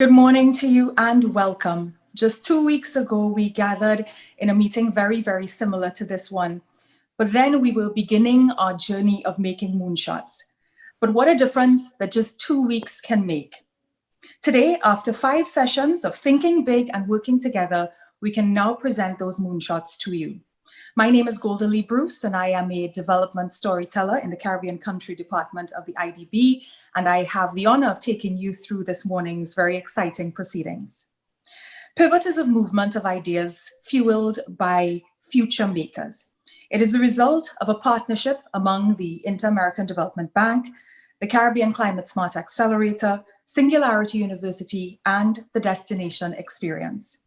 Good morning to you and welcome. Just 2 weeks ago, we gathered in a meeting very similar to this one. But then we were beginning our journey of making moonshots. But what a difference that just 2 weeks can make. Today, after 5 sessions of thinking big and working together, we can now present those moonshots to you. My name is Golda Lee Bruce, and I am a development storyteller in the Caribbean Country Department of the IDB, and I have the honor of taking you through this morning's very exciting proceedings. Pivot is a movement of ideas fueled by future makers. It is the result of a partnership among the Inter-American Development Bank, the Caribbean Climate Smart Accelerator, Singularity University, and the Destination Experience.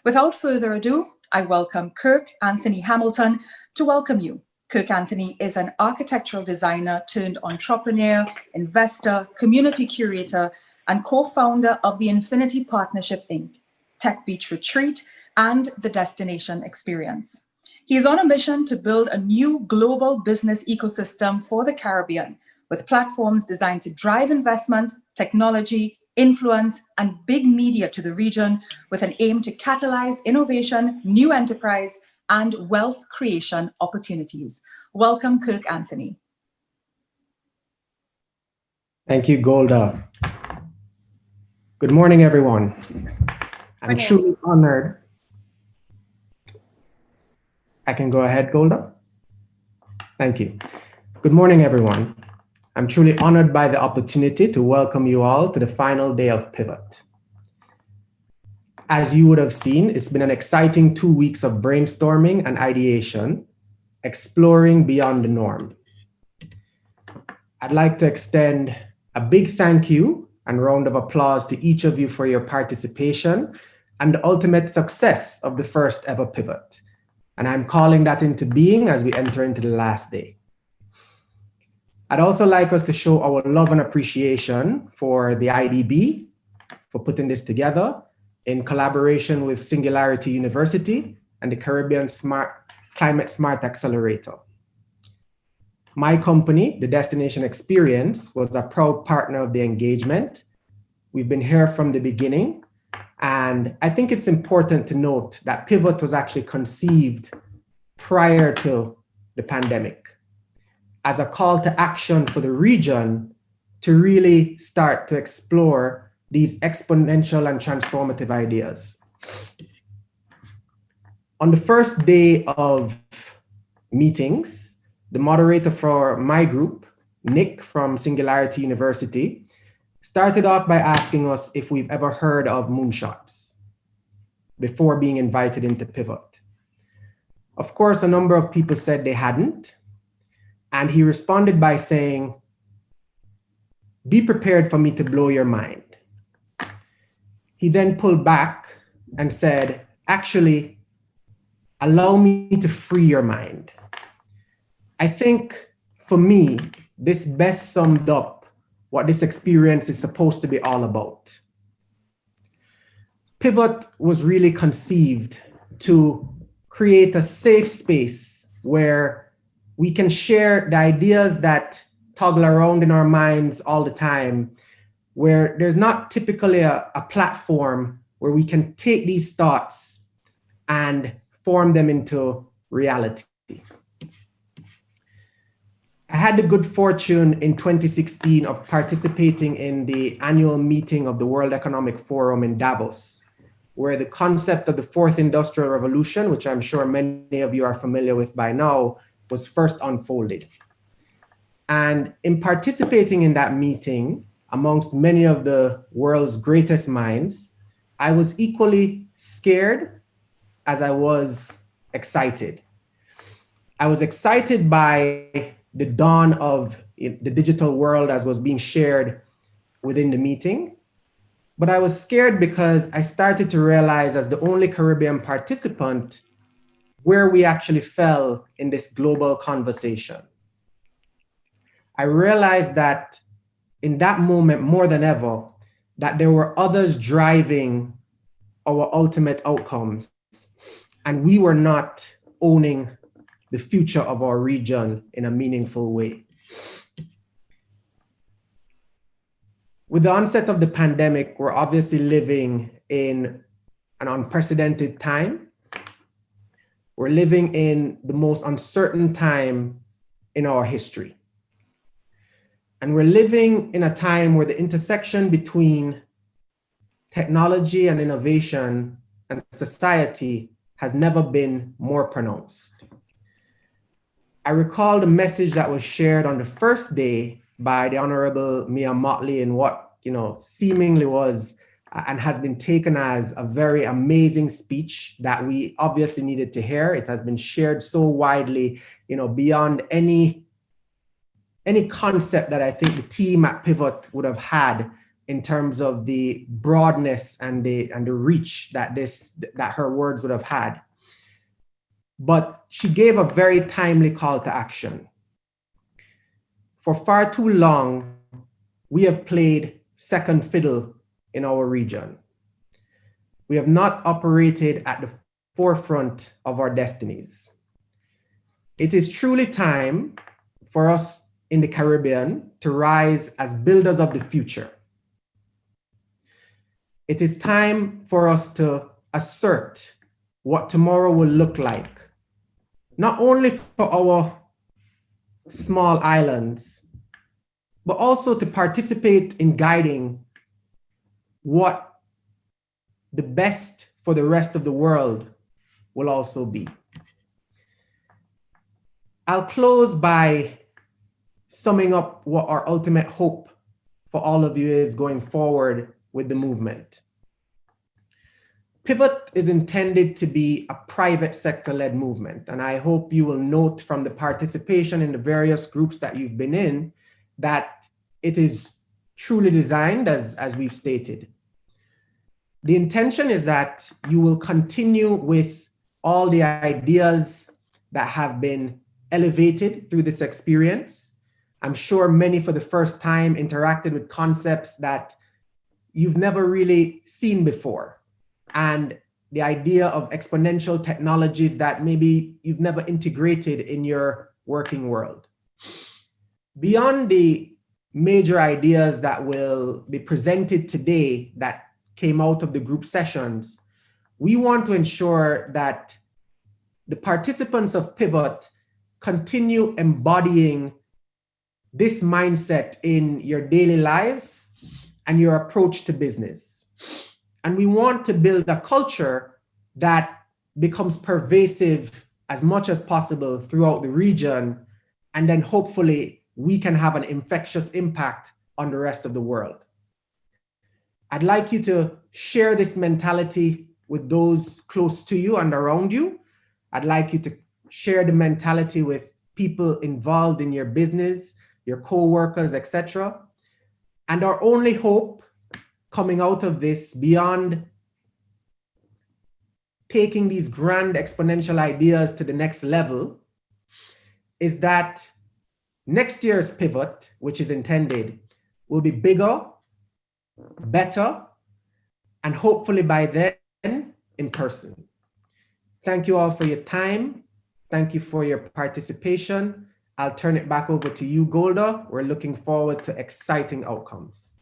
Without further ado, I welcome Kirk Anthony Hamilton to welcome you. Kirk Anthony is an architectural designer turned entrepreneur, investor, community curator, and co-founder of the Infinity Partnership, Inc., Tech Beach Retreat, and the Destination Experience. He is on a mission to build a new global business ecosystem for the Caribbean, with platforms designed to drive investment, technology, influence, and big media to the region, with an aim to catalyze innovation, new enterprise, and wealth creation opportunities. Welcome, Kirk Anthony. Thank you, Golda. Good morning, everyone. I'm truly honored. I can go ahead, Golda. Thank you. Good morning, everyone. I'm truly honored by the opportunity to welcome you all to the final day of Pivot. As you would have seen, it's been an exciting 2 weeks of brainstorming and ideation, exploring beyond the norm. I'd like to extend a big thank you and round of applause to each of you for your participation and the ultimate success of the first ever Pivot. And I'm calling that into being as we enter into the last day. I'd also like us to show our love and appreciation for the IDB for putting this together in collaboration with Singularity University and the Caribbean Climate Smart Accelerator. My company, the Destination Experience, was a proud partner of the engagement. We've been here from the beginning, and I think it's important to note that Pivot was actually conceived prior to the pandemic as a call to action for the region to really start to explore these exponential and transformative ideas. On the first day of meetings, the moderator for my group, Nick from Singularity University, started off by asking us if we've ever heard of Moonshots before being invited into Pivot. Of course, a number of people said they hadn't. And he responded by saying, "Be prepared for me to blow your mind." He then pulled back and said, "Actually, allow me to free your mind." I think for me, this best summed up what this experience is supposed to be all about. Pivot was really conceived to create a safe space where we can share the ideas that toggle around in our minds all the time, where there's not typically a platform where we can take these thoughts and form them into reality. I had the good fortune in 2016 of participating in the annual meeting of the World Economic Forum in Davos, where the concept of the fourth industrial revolution, which I'm sure many of you are familiar with by now, was first unfolded. And in participating in that meeting, amongst many of the world's greatest minds, I was equally scared as I was excited. I was excited by the dawn of the digital world as was being shared within the meeting, but I was scared because I started to realize, as the only Caribbean participant, where we actually fell in this global conversation. I realized that in that moment, more than ever, that there were others driving our ultimate outcomes, and we were not owning the future of our region in a meaningful way. With the onset of the pandemic, we're obviously living in an unprecedented time. We're living in the most uncertain time in our history. And we're living in a time where the intersection between technology and innovation and society has never been more pronounced. I recall the message that was shared on the first day by the Honorable Mia Motley in what, seemingly was and has been taken as a very amazing speech that we obviously needed to hear. It has been shared so widely, beyond any concept that I think the team at Pivot would have had in terms of the broadness and the reach that her words would have had. But she gave a very timely call to action. For far too long, we have played second fiddle in our region. We have not operated at the forefront of our destinies. It is truly time for us in the Caribbean to rise as builders of the future. It is time for us to assert what tomorrow will look like, not only for our small islands, but also to participate in guiding what the best for the rest of the world will also be. I'll close by summing up what our ultimate hope for all of you is going forward with the movement. Pivot is intended to be a private sector-led movement, and I hope you will note from the participation in the various groups that you've been in that it is truly designed as we've stated. The intention is that you will continue with all the ideas that have been elevated through this experience. I'm sure many for the first time interacted with concepts that you've never really seen before. And the idea of exponential technologies that maybe you've never integrated in your working world. Beyond the major ideas that will be presented today that came out of the group sessions, we want to ensure that the participants of Pivot continue embodying this mindset in your daily lives and your approach to business. And we want to build a culture that becomes pervasive as much as possible throughout the region. And then hopefully we can have an infectious impact on the rest of the world. I'd like you to share this mentality with those close to you and around you. I'd like you to share the mentality with people involved in your business, your co-workers, etc. And our only hope coming out of this, beyond taking these grand exponential ideas to the next level, is that next year's Pivot, which is intended, will be bigger, better, and hopefully by then in person. Thank you all for your time. Thank you for your participation. I'll turn it back over to you, Golda. We're looking forward to exciting outcomes.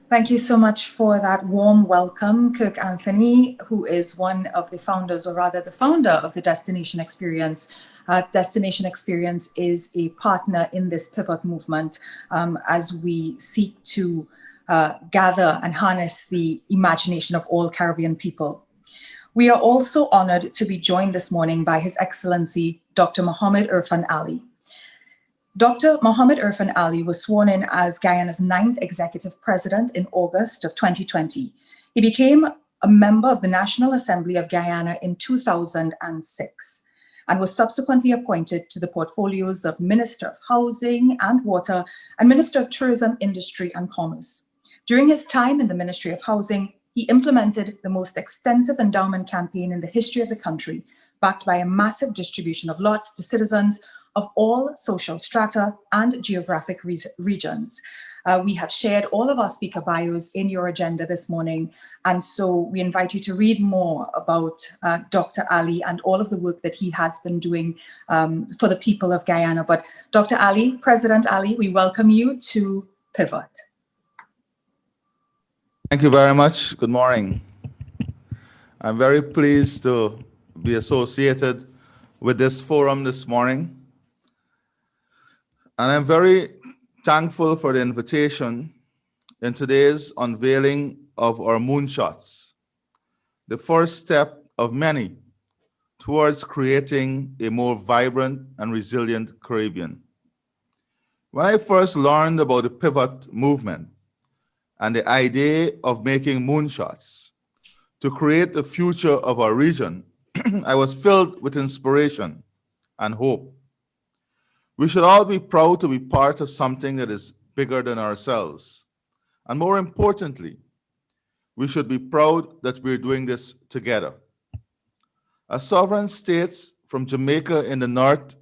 Thank you so much for that warm welcome, Kirk Anthony, who is one of the founders, or rather the founder of the Destination Experience. Destination Experience is a partner in this Pivot movement as we seek to gather and harness the imagination of all Caribbean people. We are also honored to be joined this morning by His Excellency, Dr. Mohammed Irfan Ali. Dr. Mohammed Irfan Ali was sworn in as Guyana's 9th executive president in August of 2020. He became a member of the National Assembly of Guyana in 2006 and was subsequently appointed to the portfolios of Minister of Housing and Water and Minister of Tourism, Industry and Commerce. During his time in the Ministry of Housing, he implemented the most extensive endowment campaign in the history of the country, backed by a massive distribution of lots to citizens of all social strata and geographic regions. We have shared all of our speaker bios in your agenda this morning, and so we invite you to read more about Dr. Ali and all of the work that he has been doing for the people of Guyana. But Dr. Ali, President Ali, we welcome you to Pivot. Thank you very much. Good morning. I'm very pleased to be associated with this forum this morning. And I'm very thankful for the invitation in today's unveiling of our Moonshots, the first step of many towards creating a more vibrant and resilient Caribbean. When I first learned about the pivot movement and the idea of making moonshots to create the future of our region, I was filled with inspiration and hope. We should all be proud to be part of something that is bigger than ourselves. And more importantly, we should be proud that we're doing this together. As sovereign states from Jamaica in the north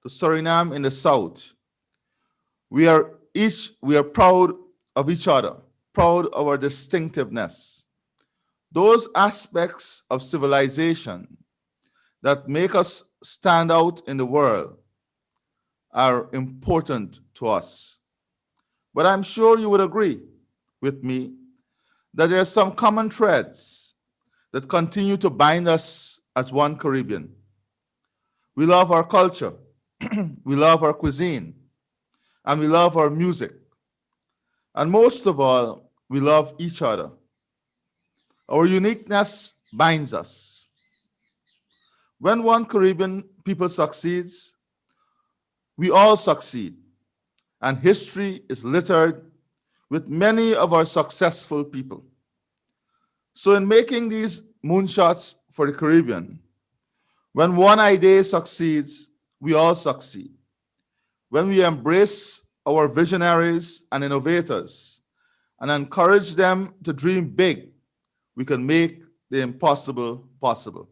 to Suriname in the south, we are proud of each other, proud of our distinctiveness. Those aspects of civilization that make us stand out in the world are important to us. But I'm sure you would agree with me that there are some common threads that continue to bind us as one Caribbean. We love our culture, we love our cuisine, and we love our music. And most of all, we love each other. Our uniqueness binds us. When one Caribbean people succeeds, we all succeed. And history is littered with many of our successful people. So, in making these moonshots for the Caribbean, when one idea succeeds, we all succeed. When we embrace our visionaries and innovators and encourage them to dream big, we can make the impossible possible.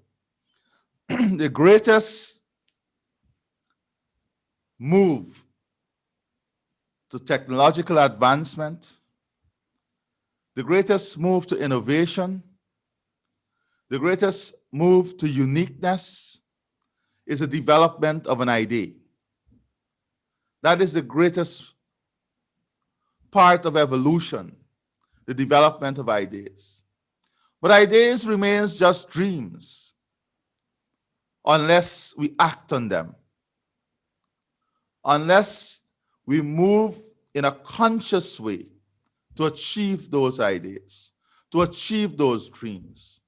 The greatest move to technological advancement, the greatest move to innovation, the greatest move to uniqueness is the development of an idea. That is the greatest part of evolution, the development of ideas. But ideas remains just dreams unless we act on them, unless we move in a conscious way to achieve those ideas, to achieve those dreams,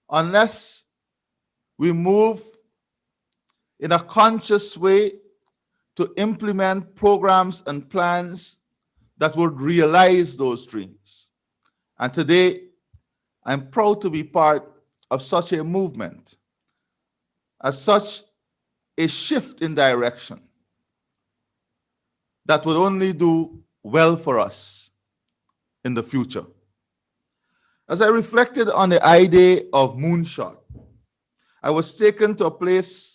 unless we move in a conscious way to implement programs and plans that would realize those dreams. And today, I'm proud to be part of such a movement, as such a shift in direction that would only do well for us in the future. As I reflected on the idea of moonshot, I was taken to a place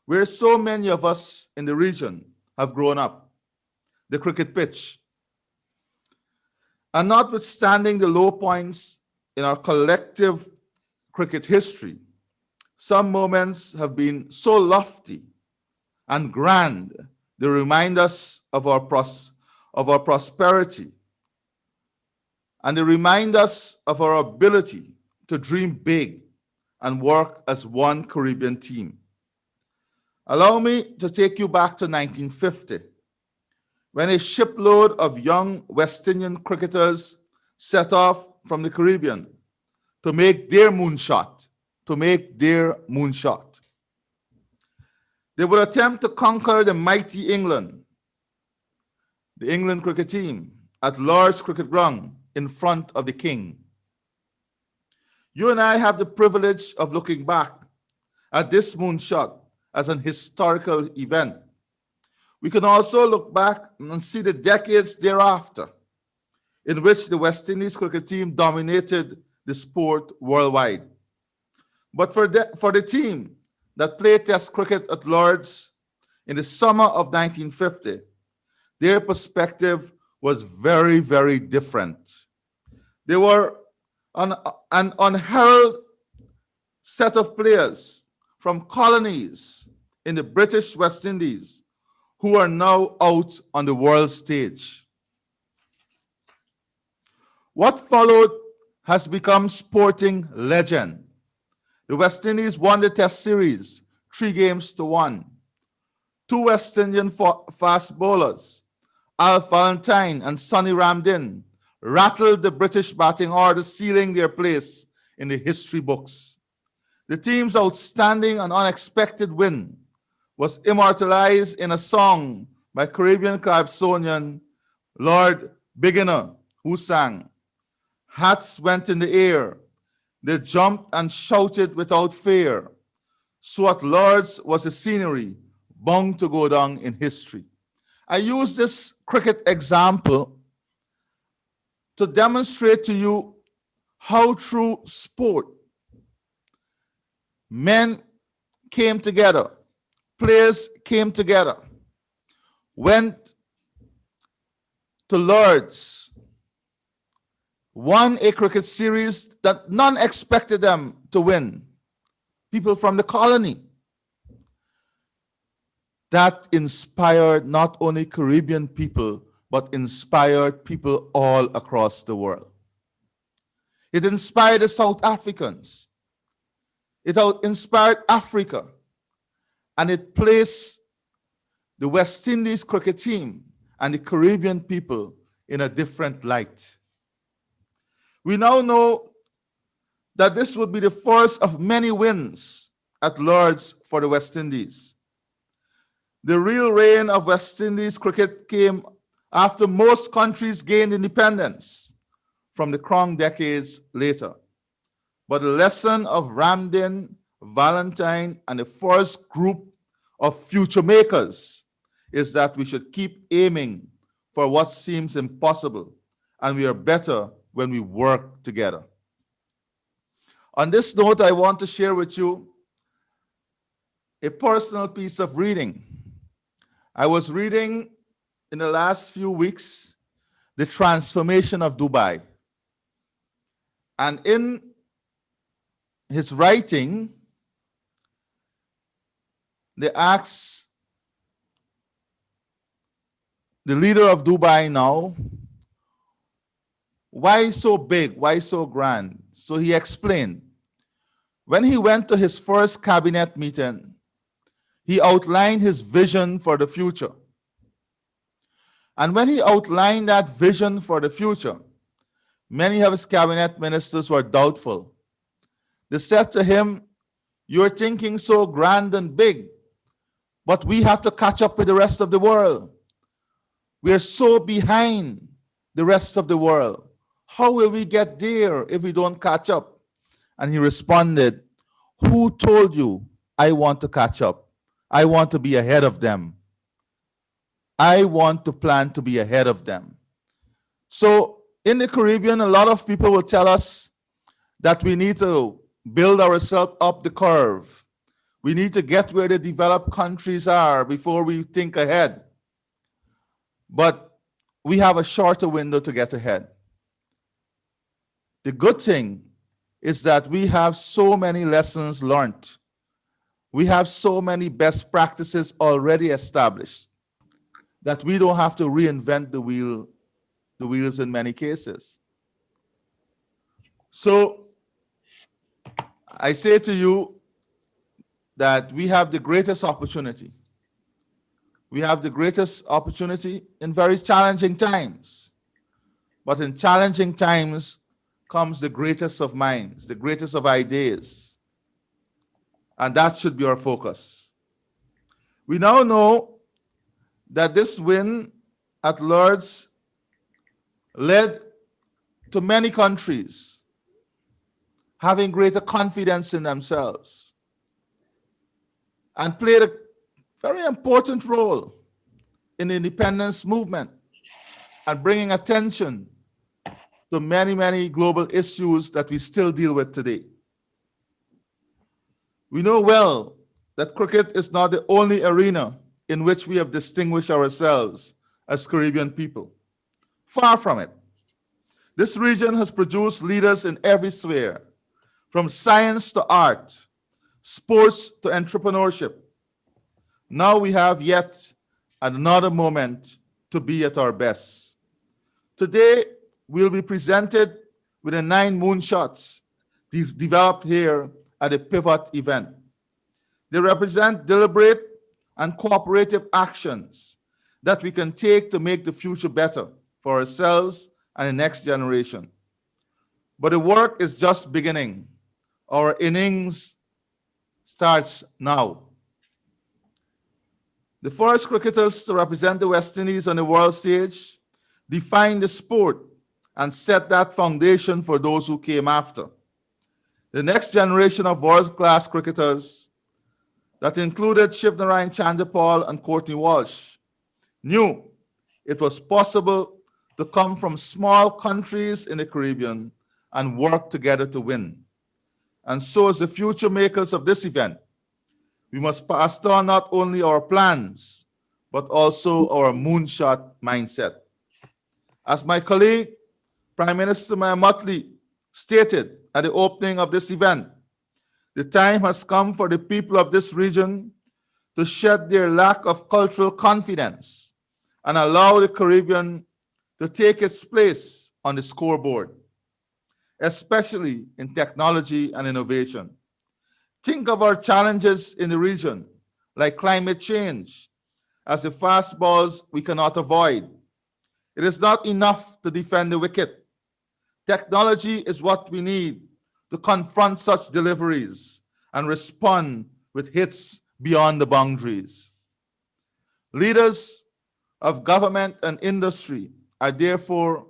where so many of us in the region have grown up, the cricket pitch. And notwithstanding the low points in our collective cricket history, some moments have been so lofty and grand, they remind us of our prosperity, and they remind us of our ability to dream big and work as one Caribbean team. Allow me to take you back to 1950, when a shipload of young West Indian cricketers set off from the Caribbean to make their moonshot, They would attempt to conquer the mighty England, the England cricket team, at Lord's Cricket Ground in front of the King. You and I have the privilege of looking back at this moonshot as an historical event. We can also look back and see the decades thereafter, in which the West Indies cricket team dominated the sport worldwide. But for the team that played Test cricket at Lord's in the summer of 1950, their perspective was very, very different. They were an unheralded set of players from colonies in the British West Indies who are now out on the world stage. What followed has become sporting legend. The West Indies won the Test series 3-1. Two West Indian fast bowlers, Al Valentine and Sonny Ramdin, rattled the British batting order, sealing their place in the history books. The team's outstanding and unexpected win was immortalized in a song by Caribbean calypsonian Lord Beginner, who sang, "Hats went in the air, they jumped and shouted without fear. So at Lord's was the scenery, bound to go down in history." I use this cricket example to demonstrate to you how through sport, men came together, players came together, went to Lord's, won a cricket series that none expected them to win. People from the colony. That inspired not only Caribbean people, but inspired people all across the world. It inspired the South Africans. It inspired Africa. And it placed the West Indies cricket team and the Caribbean people in a different light. We now know that this would be the first of many wins at Lord's for the West Indies. The real reign of West Indies cricket came after most countries gained independence from the Crown decades later. But the lesson of Ramdin, Valentine, and the first group of future makers is that we should keep aiming for what seems impossible, and we are better when we work together. On this note, I want to share with you a personal piece of reading. I was reading in the last few weeks The Transformation of Dubai. And in his writing, they asked the leader of Dubai now, why so big? Why so grand? So he explained, when he went to his first cabinet meeting, he outlined his vision for the future. And when he outlined that vision for the future, many of his cabinet ministers were doubtful. They said to him, "You're thinking so grand and big, but we have to catch up with the rest of the world. We are so behind the rest of the world. How will we get there if we don't catch up?" And he responded, "Who told you I want to catch up? I want to be ahead of them. I want to plan to be ahead of them." So in the Caribbean, a lot of people will tell us that we need to build ourselves up the curve. We need to get where the developed countries are before we think ahead. But we have a shorter window to get ahead. The good thing is that we have so many lessons learned. We have so many best practices already established that we don't have to reinvent the wheels in many cases. So I say to you that we have the greatest opportunity. We have the greatest opportunity in very challenging times. But in challenging times comes the greatest of minds, the greatest of ideas. And that should be our focus. We now know that this win at Lord's led to many countries having greater confidence in themselves and played a very important role in the independence movement and bringing attention to many, many global issues that we still deal with today. We know well that cricket is not the only arena in which we have distinguished ourselves as Caribbean people. Far from it. This region has produced leaders in every sphere, from science to art, sports to entrepreneurship. Now we have yet another moment to be at our best. Today, we'll be presented with the 9 moonshots developed here at the Pivot event. They represent deliberate and cooperative actions that we can take to make the future better for ourselves and the next generation. But the work is just beginning. Our innings starts now. The first cricketers to represent the West Indies on the world stage defined the sport and set that foundation for those who came after. The next generation of world-class cricketers that included Shivnarine Chanderpaul and Courtney Walsh knew it was possible to come from small countries in the Caribbean and work together to win. And so as the future makers of this event, we must pass on not only our plans, but also our moonshot mindset. As my colleague, Prime Minister Maya Motley, stated at the opening of this event, the time has come for the people of this region to shed their lack of cultural confidence and allow the Caribbean to take its place on the scoreboard, especially in technology and innovation. Think of our challenges in the region, like climate change, as the fastballs we cannot avoid. It is not enough to defend the wicket. Technology is what we need to confront such deliveries and respond with hits beyond the boundaries. Leaders of government and industry are therefore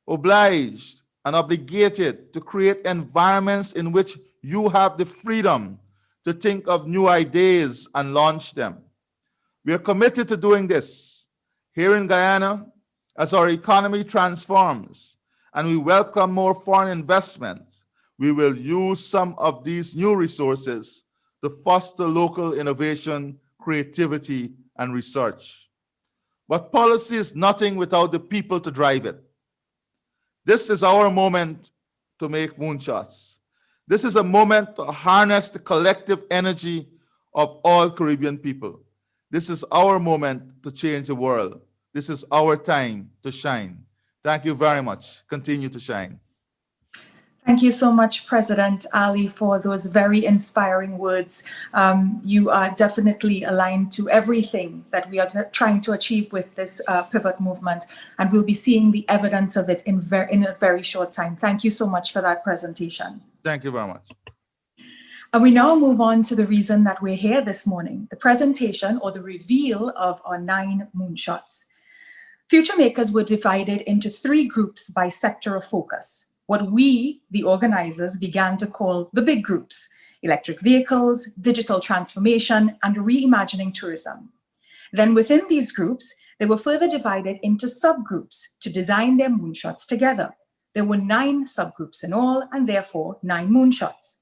obliged and obligated to create environments in which you have the freedom to think of new ideas and launch them. We are committed to doing this here in Guyana as our economy transforms and we welcome more foreign investments. We will use some of these new resources to foster local innovation, creativity, and research. But policy is nothing without the people to drive it. This is our moment to make moonshots. This is a moment to harness the collective energy of all Caribbean people. This is our moment to change the world. This is our time to shine. Thank you very much. Continue to shine. Thank you so much, President Ali, for those very inspiring words. You are definitely aligned to everything that we are trying to achieve with this pivot movement, and we'll be seeing the evidence of it in a very short time. Thank you so much for that presentation. Thank you very much. And we now move on to the reason that we're here this morning, the presentation or the reveal of our 9 moonshots. Future makers were divided into 3 groups by sector of focus, what we, the organizers, began to call the big groups: electric vehicles, digital transformation, and reimagining tourism. Then within these groups, they were further divided into subgroups to design their moonshots together. There were 9 subgroups in all, and therefore 9 moonshots.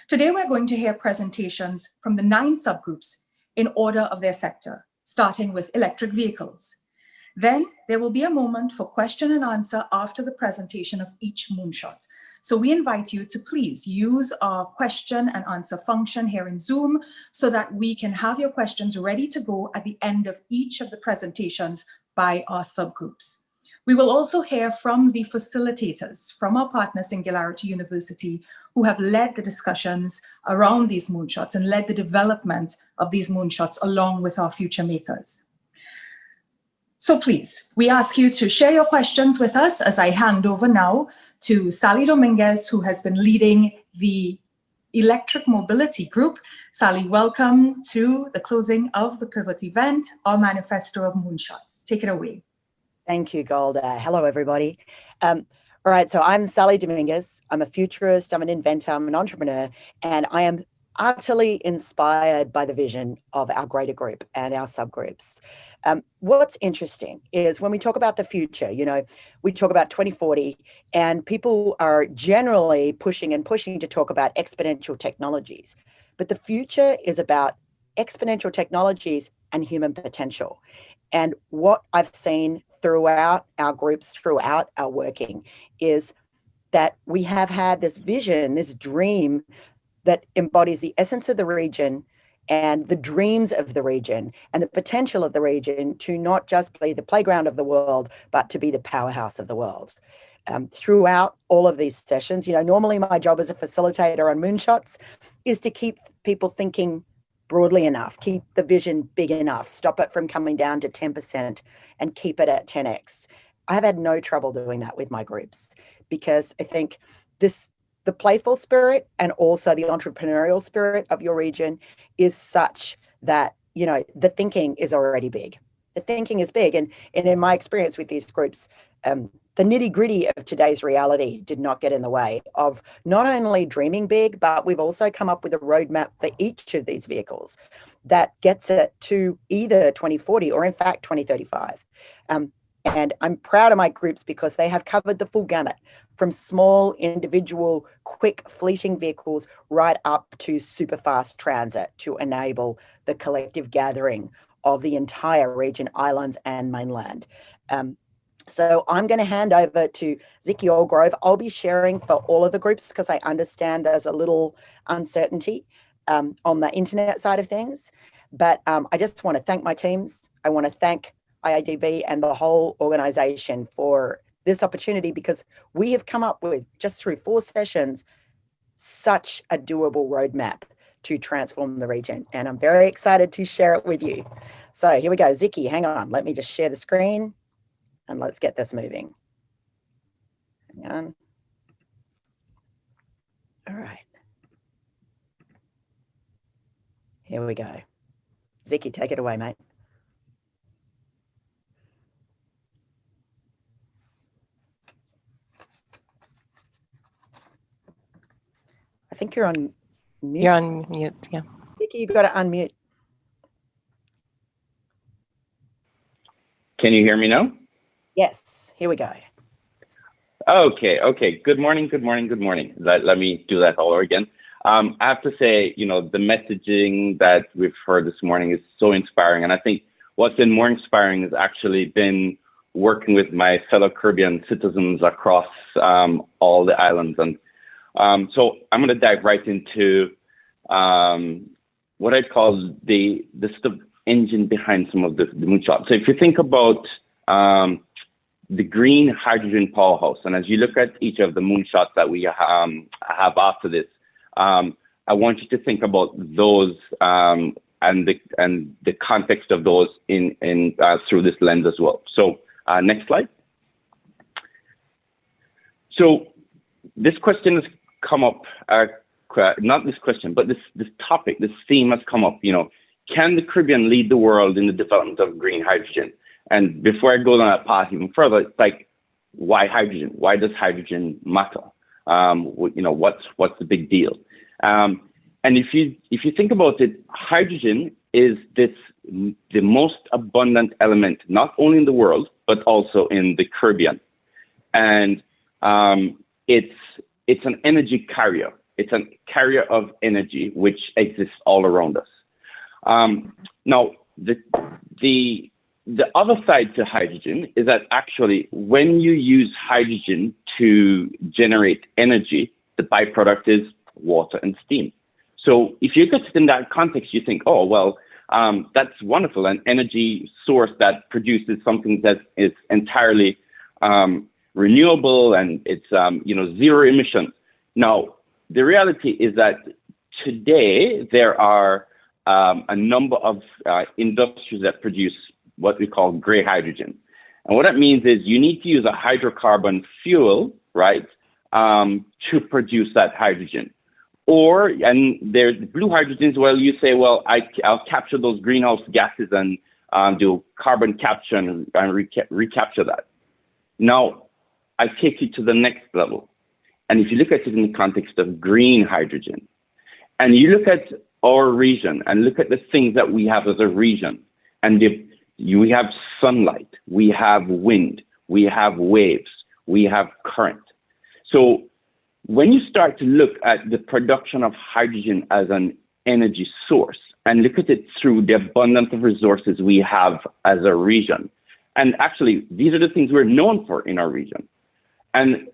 Today, we're going to hear presentations from the 9 subgroups in order of their sector, starting with electric vehicles. Then there will be a moment for question and answer after the presentation of each moonshot. So we invite you to please use our question and answer function here in Zoom so that we can have your questions ready to go at the end of each of the presentations by our subgroups. We will also hear from the facilitators from our partner Singularity University, who have led the discussions around these moonshots and led the development of these moonshots along with our future makers. So please, we ask you to share your questions with us as I hand over now to Sally Dominguez, who has been leading the Electric Mobility Group. Sally, welcome to the closing of the Pivot event, our manifesto of moonshots. Take it away. Thank you, Golda. Hello, everybody. All right, so I'm Sally Dominguez. I'm a futurist, I'm an inventor, I'm an entrepreneur, and I am utterly inspired by the vision of our greater group and our subgroups. What's interesting is when we talk about the future, we talk about 2040 and people are generally pushing to talk about exponential technologies. But the future is about exponential technologies and human potential. And what I've seen throughout our groups, throughout our working, is that we have had this vision, this dream that embodies the essence of the region and the dreams of the region and the potential of the region to not just be the playground of the world, but to be the powerhouse of the world. Throughout all of these sessions, normally my job as a facilitator on Moonshots is to keep people thinking broadly enough, keep the vision big enough, stop it from coming down to 10% and keep it at 10x. I have had no trouble doing that with my groups, because I think the playful spirit and also the entrepreneurial spirit of your region is such that, the thinking is already big. The thinking is big. And in my experience with these groups, the nitty gritty of today's reality did not get in the way of not only dreaming big, but we've also come up with a roadmap for each of these vehicles that gets it to either 2040 or in fact 2035. And I'm proud of my groups because they have covered the full gamut, from small, individual, quick, fleeting vehicles right up to super fast transit to enable the collective gathering of the entire region, islands and mainland. So I'm going to hand over to Ziki Allgrove. I'll be sharing for all of the groups because I understand there's a little uncertainty on the internet side of things. But I just want to thank my teams. I want to thank IADB and the whole organization for this opportunity, because we have come up with, just through 4 sessions, such a doable roadmap to transform the region. And I'm very excited to share it with you. So here we go. Ziki, hang on. Let me just share the screen and let's get this moving. Hang on. All right. Here we go. Ziki, take it away, mate. I think you're on mute. You're on mute, yeah. Ziki, you got to unmute. Can you hear me now? Yes, here we go. Okay. Good morning. Let me do that all over again. I have to say, the messaging that we've heard this morning is so inspiring. And I think what's been more inspiring has actually been working with my fellow Caribbean citizens across all the islands. And so I'm going to dive right into what I'd call the engine behind some of the moonshots. So if you think about the green hydrogen powerhouse, and as you look at each of the moonshots that we have after this, I want you to think about those and the context of those in through this lens as well. So next slide. So this question has come up, not this question, but this topic, this theme has come up. Can the Caribbean lead the world in the development of green hydrogen? And before I go down that path even further, it's like, why hydrogen? Why does hydrogen matter? What's the big deal? And if you think about it, hydrogen is the most abundant element, not only in the world, but also in the Caribbean. And it's an energy carrier. It's a carrier of energy which exists all around us. Now, the other side to hydrogen is that actually when you use hydrogen to generate energy, the byproduct is water and steam. So if you look at it in that context, you think, oh, well, that's wonderful, an energy source that produces something that is entirely renewable and it's zero emissions. Now, the reality is that today there are a number of industries that produce what we call gray hydrogen. And what that means is you need to use a hydrocarbon fuel, right, to produce that hydrogen. And there's blue hydrogens, well, you say, well, I'll capture those greenhouse gases and do carbon capture and recapture that. Now, I take you to the next level. And if you look at it in the context of green hydrogen, and you look at our region and look at the things that we have as a region, and we have sunlight, we have wind, we have waves, we have current. So when you start to look at the production of hydrogen as an energy source and look at it through the abundance of resources we have as a region, and actually these are the things we're known for in our region. And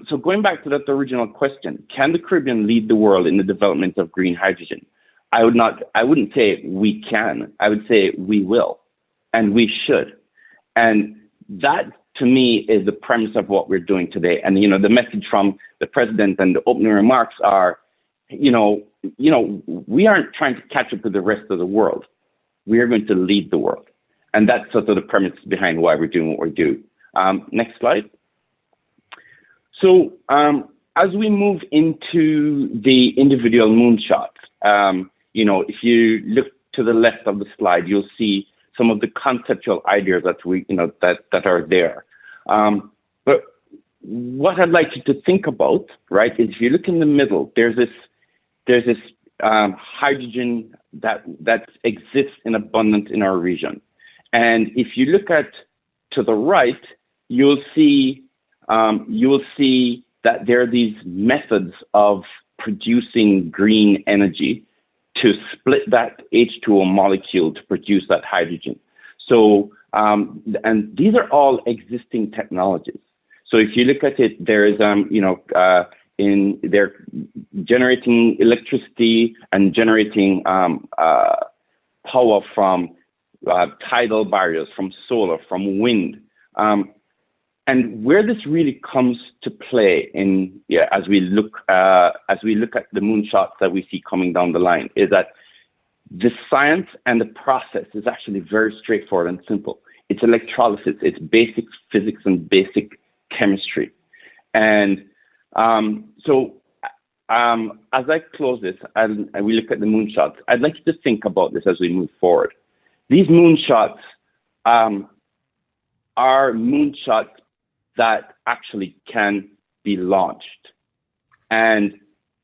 so going back to that original question, can the Caribbean lead the world in the development of green hydrogen? I wouldn't say we can. I would say we will, and we should. And that, to me, is the premise of what we're doing today. And, the message from the president and the opening remarks are, we aren't trying to catch up with the rest of the world. We are going to lead the world. And that's sort of the premise behind why we're doing what we do. Next slide. So as we move into the individual moonshots, if you look to the left of the slide, you'll see some of the conceptual ideas that that are there. But what I'd like you to think about, right, is if you look in the middle, there's this hydrogen that exists in abundance in our region. And if you look to the right, you'll see that there are these methods of producing green energy to split that H2O molecule to produce that hydrogen. So, and these are all existing technologies. So if you look at it, there is, they're generating electricity and generating power from tidal barriers, from solar, from wind. And where this really comes to play as we look at the moonshots that we see coming down the line, is that the science and the process is actually very straightforward and simple. It's electrolysis, it's basic physics and basic chemistry. And so as I close this and we look at the moonshots, I'd like you to think about this as we move forward. These moonshots are moonshots that actually can be launched. And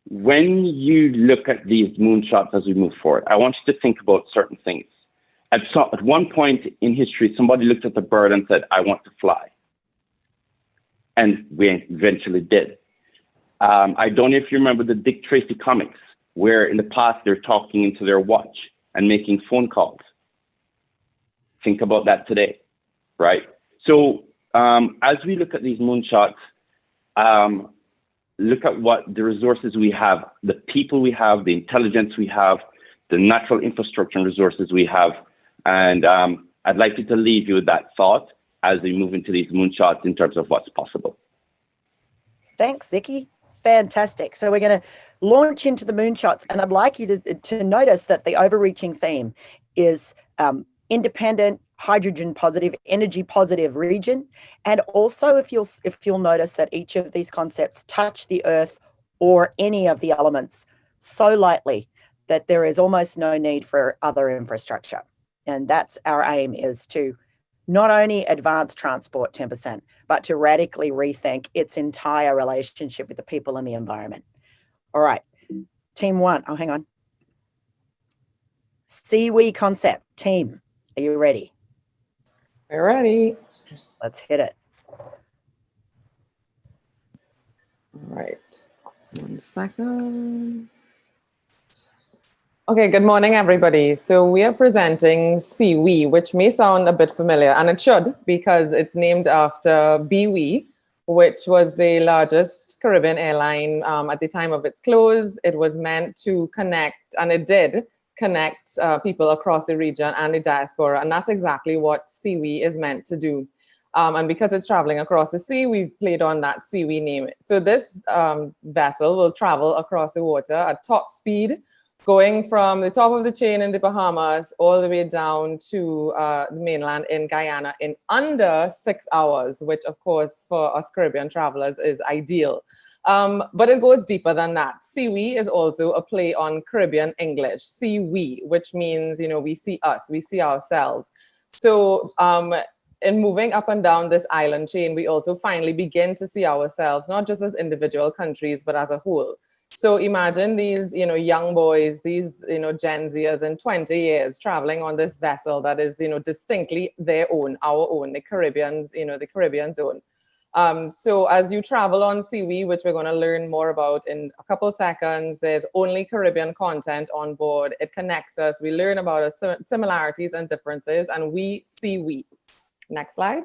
when you look at these moonshots as we move forward, I want you to think about certain things. At one point in history, somebody looked at the bird and said, I want to fly. And we eventually did. I don't know if you remember the Dick Tracy comics, where in the past they're talking into their watch and making phone calls. Think about that today, right? So as we look at these moonshots, look at what the resources we have, the people we have, the intelligence we have, the natural infrastructure and resources we have. And I'd like you to leave you with that thought as we move into these moonshots in terms of what's possible. Thanks, Ziki. Fantastic. So we're going to launch into the moonshots, and I'd like you to notice that the overreaching theme is independent, hydrogen positive, energy positive region. And also if you'll notice that each of these concepts touch the earth or any of the elements so lightly that there is almost no need for other infrastructure. And that's our aim, is to not only advance transport 10%, but to radically rethink its entire relationship with the people and the environment. All right, team one. Oh, hang on. CWE concept team. Are you ready? We're ready. Let's hit it. All right. 1 second. Okay, good morning, everybody. So we are presenting CWE, which may sound a bit familiar, and it should, because it's named after BWE, which was the largest Caribbean airline at the time of its close. It was meant to connect, and it did connect people across the region and the diaspora, and that's exactly what CWE is meant to do. And because it's traveling across the sea, we've played on that CWE name. So this vessel will travel across the water at top speed, going from the top of the chain in the Bahamas all the way down to the mainland in Guyana in under 6 hours, which of course for us Caribbean travelers is ideal. But it goes deeper than that. CWE is also a play on Caribbean English, CWE, which means, you know, we see us, we see ourselves. So in moving up and down this island chain, we also finally begin to see ourselves, not just as individual countries, but as a whole. So imagine these, you know, young boys, these, you know, Gen Zers in 20 years traveling on this vessel that is, you know, distinctly their own, our own, the Caribbean's, you know, the Caribbean's own. So as you travel on CWE, which we're going to learn more about in a couple seconds, there's only Caribbean content on board. It connects us. We learn about our similarities and differences, and we see we. Next slide.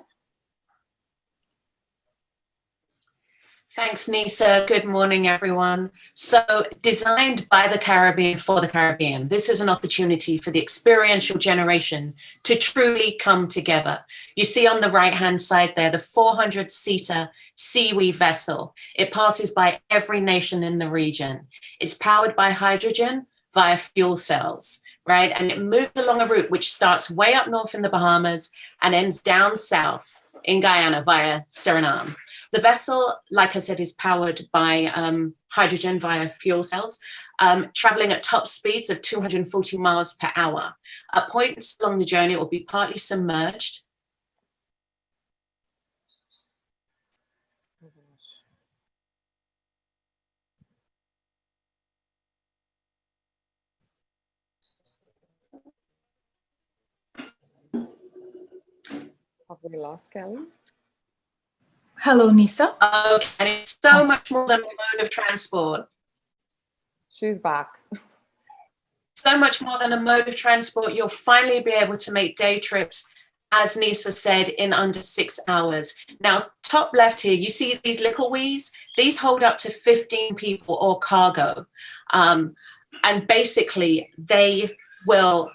Thanks, Nisa. Good morning, everyone. So, designed by the Caribbean for the Caribbean, this is an opportunity for the experiential generation to truly come together. You see on the right-hand side there, the 400-seater Seawee vessel. It passes by every nation in the region. It's powered by hydrogen via fuel cells, right? And it moves along a route which starts way up north in the Bahamas and ends down south in Guyana via Suriname. The vessel, like I said, is powered by hydrogen via fuel cells, traveling at top speeds of 240 miles per hour. At points along the journey, it will be partly submerged. Have we lost Kelly? Hello, Nisa. Okay, and it's so much more than a mode of transport. She's back. So much more than a mode of transport. You'll finally be able to make day trips, as Nisa said, in under 6 hours. Now, top left here, you see these little wees? These hold up to 15 people or cargo. And basically, they will,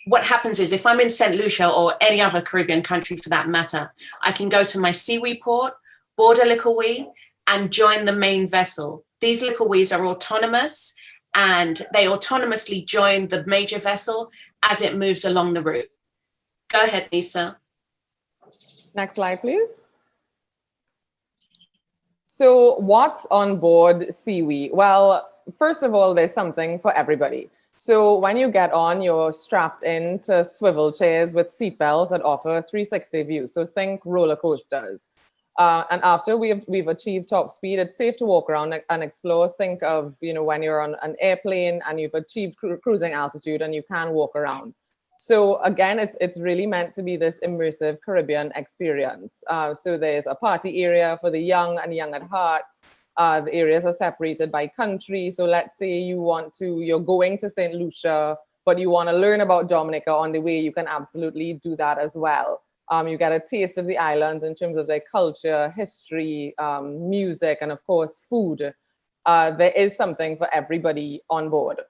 what happens is if I'm in St. Lucia or any other Caribbean country for that matter, I can go to my Seawee port, board a little wee, and join the main vessel. These little wees are autonomous, and they autonomously join the major vessel as it moves along the route. Go ahead, Nisa. Next slide, please. So what's on board Seawee? Well, first of all, there's something for everybody. So when you get on, you're strapped into swivel chairs with seatbelts that offer a 360 view. So think roller coasters. And after we've achieved top speed, it's safe to walk around and explore. Think of, when you're on an airplane and you've achieved cruising altitude and you can walk around. So again, it's really meant to be this immersive Caribbean experience. So there's a party area for the young and young at heart. The areas are separated by country. So let's say you're going to St. Lucia, but you want to learn about Dominica on the way, you can absolutely do that as well. You get a taste of the islands in terms of their culture, history, music, and of course, food. There is something for everybody on board.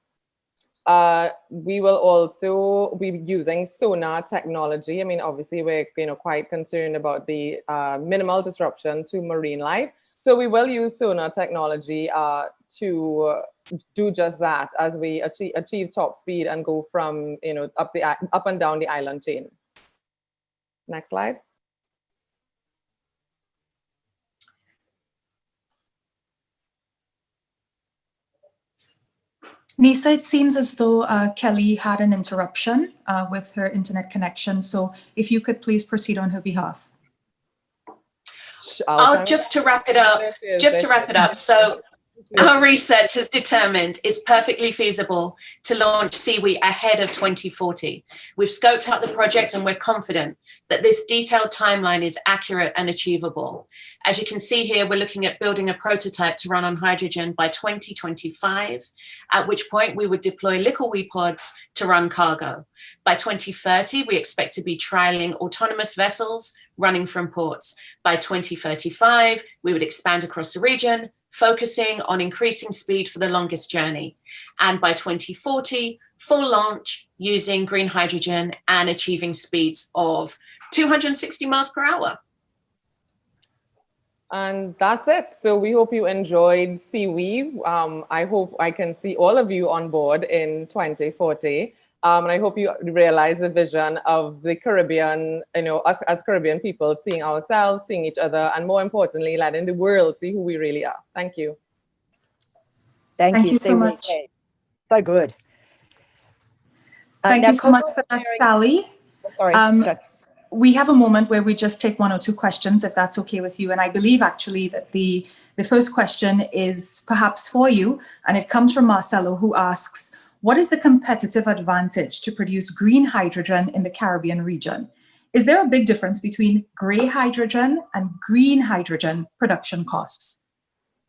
We will also be using sonar technology. I mean, obviously, we're quite concerned about the minimal disruption to marine life. So we will use sonar technology to do just that as we achieve top speed and go from up and down the island chain. Next slide. Nisa, it seems as though Kelly had an interruption with her internet connection. So if you could please proceed on her behalf. Just to wrap it up. So our research has determined it's perfectly feasible to launch Seawee ahead of 2040. We've scoped out the project and we're confident that this detailed timeline is accurate and achievable. As you can see here, we're looking at building a prototype to run on hydrogen by 2025, at which point we would deploy little wee pods to run cargo. By 2030, we expect to be trialing autonomous vessels running from ports. By 2035, we would expand across the region, focusing on increasing speed for the longest journey. And by 2040, full launch using green hydrogen and achieving speeds of 260 miles per hour. And that's it. So we hope you enjoyed Seawee. I hope I can see all of you on board in 2040. And I hope you realize the vision of the Caribbean, us as Caribbean people, seeing ourselves, seeing each other, and more importantly, letting the world see who we really are. Thank you. Thank you so much. So good. Thank you so much for that, Sally. Sorry. We have a moment where we just take 1 or 2 questions, if that's okay with you. And I believe actually that the first question is perhaps for you, and it comes from Marcelo, who asks, what is the competitive advantage to produce green hydrogen in the Caribbean region? Is there a big difference between gray hydrogen and green hydrogen production costs?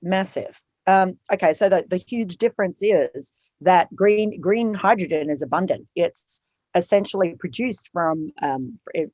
Massive. Okay, so the huge difference is that green hydrogen is abundant. It's essentially produced from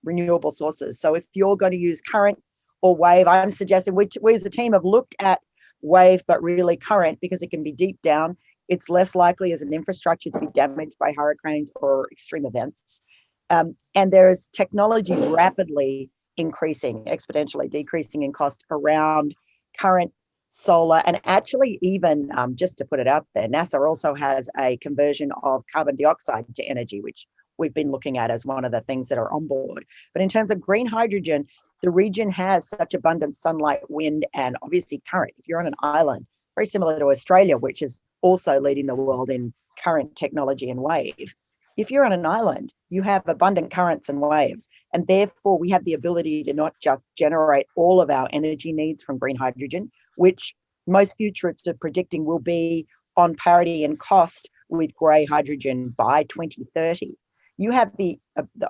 renewable sources. So if you're going to use current or wave. I'm suggesting we as a team have looked at wave, but really current, because it can be deep down. It's less likely as an infrastructure to be damaged by hurricanes or extreme events. And there is technology rapidly increasing, exponentially decreasing in cost around current, solar, and actually even, just to put it out there, NASA also has a conversion of carbon dioxide to energy, which we've been looking at as one of the things that are on board. But in terms of green hydrogen, the region has such abundant sunlight, wind, and obviously current. If you're on an island, very similar to Australia, which is also leading the world in current technology and wave. If you're on an island, you have abundant currents and waves, and therefore we have the ability to not just generate all of our energy needs from green hydrogen, which most futurists are predicting will be on parity in cost with grey hydrogen by 2030. You have the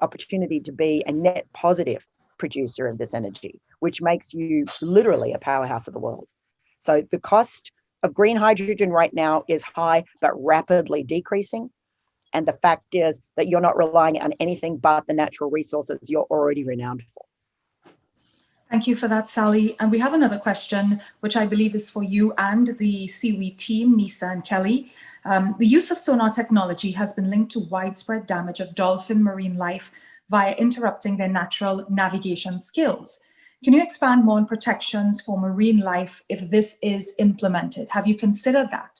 opportunity to be a net positive producer of this energy, which makes you literally a powerhouse of the world. So the cost of green hydrogen right now is high, but rapidly decreasing. And the fact is that you're not relying on anything but the natural resources you're already renowned for. Thank you for that, Sally. And we have another question, which I believe is for you and the CWE team, Nisa and Kelly. The use of sonar technology has been linked to widespread damage of dolphin marine life via interrupting their natural navigation skills. Can you expand more on protections for marine life if this is implemented? Have you considered that?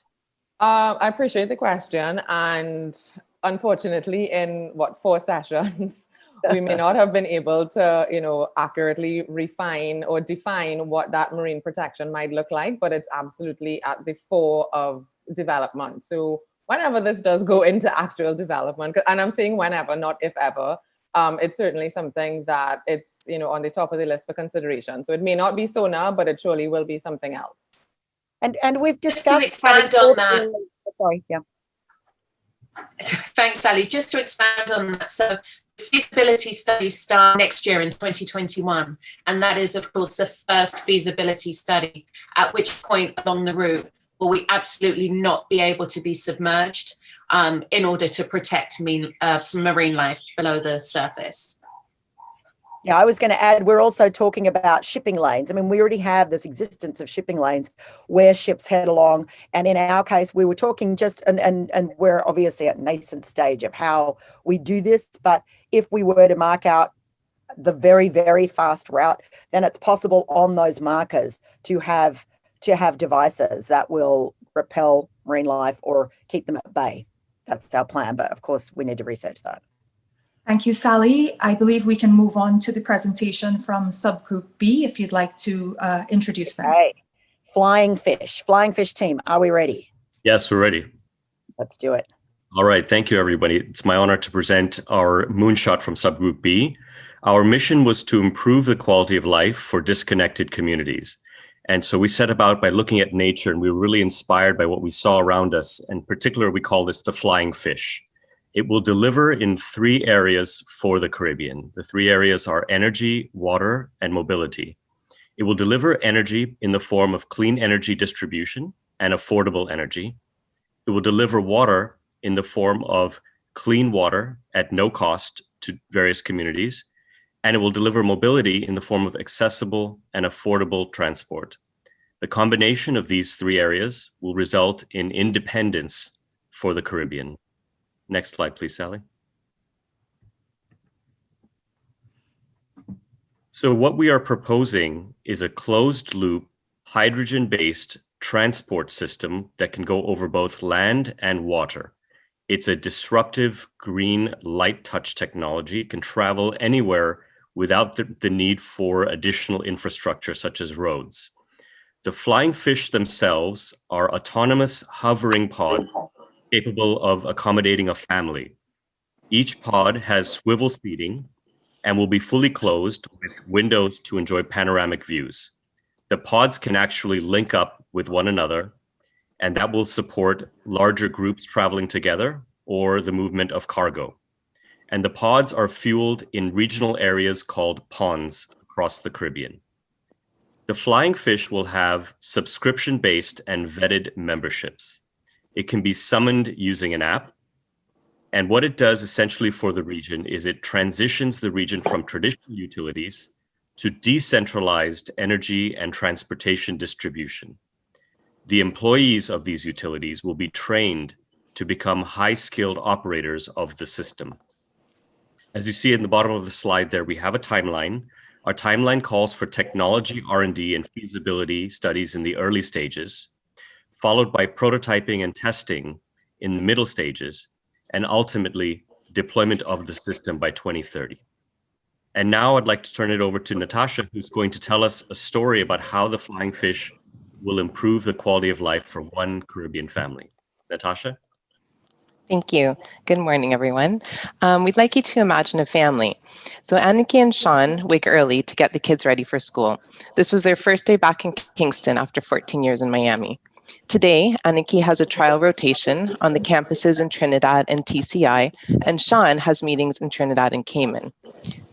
I appreciate the question. And unfortunately, in 4 sessions, we may not have been able to, accurately refine or define what that marine protection might look like, but it's absolutely at the fore of development. So whenever this does go into actual development, and I'm saying whenever, not if ever, it's certainly something that it's, on the top of the list for consideration. So it may not be sonar, but it surely will be something else. And we've discussed— Just to expand on that. Sorry, yeah. Thanks, Sally. Just to expand on that. So the feasibility study starts next year in 2021. And that is, of course, the first feasibility study, at which point along the route will we absolutely not be able to be submerged in order to protect some marine life below the surface. Yeah, I was going to add, we're also talking about shipping lanes. I mean, we already have this existence of shipping lanes where ships head along. And in our case, we were talking just, and we're obviously at nascent stage of how we do this. But if we were to mark out the very, very fast route, then it's possible on those markers to have devices that will repel marine life or keep them at bay. That's our plan. But of course, we need to research that. Thank you, Sally. I believe we can move on to the presentation from subgroup B, if you'd like to introduce them. Okay. Flying Fish team, are we ready? Yes, we're ready. Let's do it. All right, thank you, everybody. It's my honor to present our moonshot from subgroup B. Our mission was to improve the quality of life for disconnected communities. And so we set about by looking at nature, and we were really inspired by what we saw around us. In particular, we call this the flying fish. It will deliver in 3 areas for the Caribbean. The 3 areas are energy, water, and mobility. It will deliver energy in the form of clean energy distribution and affordable energy. It will deliver water in the form of clean water at no cost to various communities. And it will deliver mobility in the form of accessible and affordable transport. The combination of these 3 areas will result in independence for the Caribbean. Next slide, please, Sally. So what we are proposing is a closed loop, hydrogen-based transport system that can go over both land and water. It's a disruptive green light touch technology. It can travel anywhere without the need for additional infrastructure such as roads. The flying fish themselves are autonomous hovering pods capable of accommodating a family. Each pod has swivel seating and will be fully closed with windows to enjoy panoramic views. The pods can actually link up with one another, and that will support larger groups traveling together or the movement of cargo. And the pods are fueled in regional areas called ponds across the Caribbean. The flying fish will have subscription-based and vetted memberships. It can be summoned using an app. And what it does essentially for the region is it transitions the region from traditional utilities to decentralized energy and transportation distribution. The employees of these utilities will be trained to become high-skilled operators of the system. As you see in the bottom of the slide there, we have a timeline. Our timeline calls for technology R&D and feasibility studies in the early stages, followed by prototyping and testing in the middle stages, and ultimately deployment of the system by 2030. And now I'd like to turn it over to Natasha, who's going to tell us a story about how the flying fish will improve the quality of life for one Caribbean family. Natasha? Thank you. Good morning, everyone. We'd like you to imagine a family. So Aniki and Sean wake early to get the kids ready for school. This was their first day back in Kingston after 14 years in Miami. Today, Aniki has a trial rotation on the campuses in Trinidad and TCI, and Sean has meetings in Trinidad and Cayman.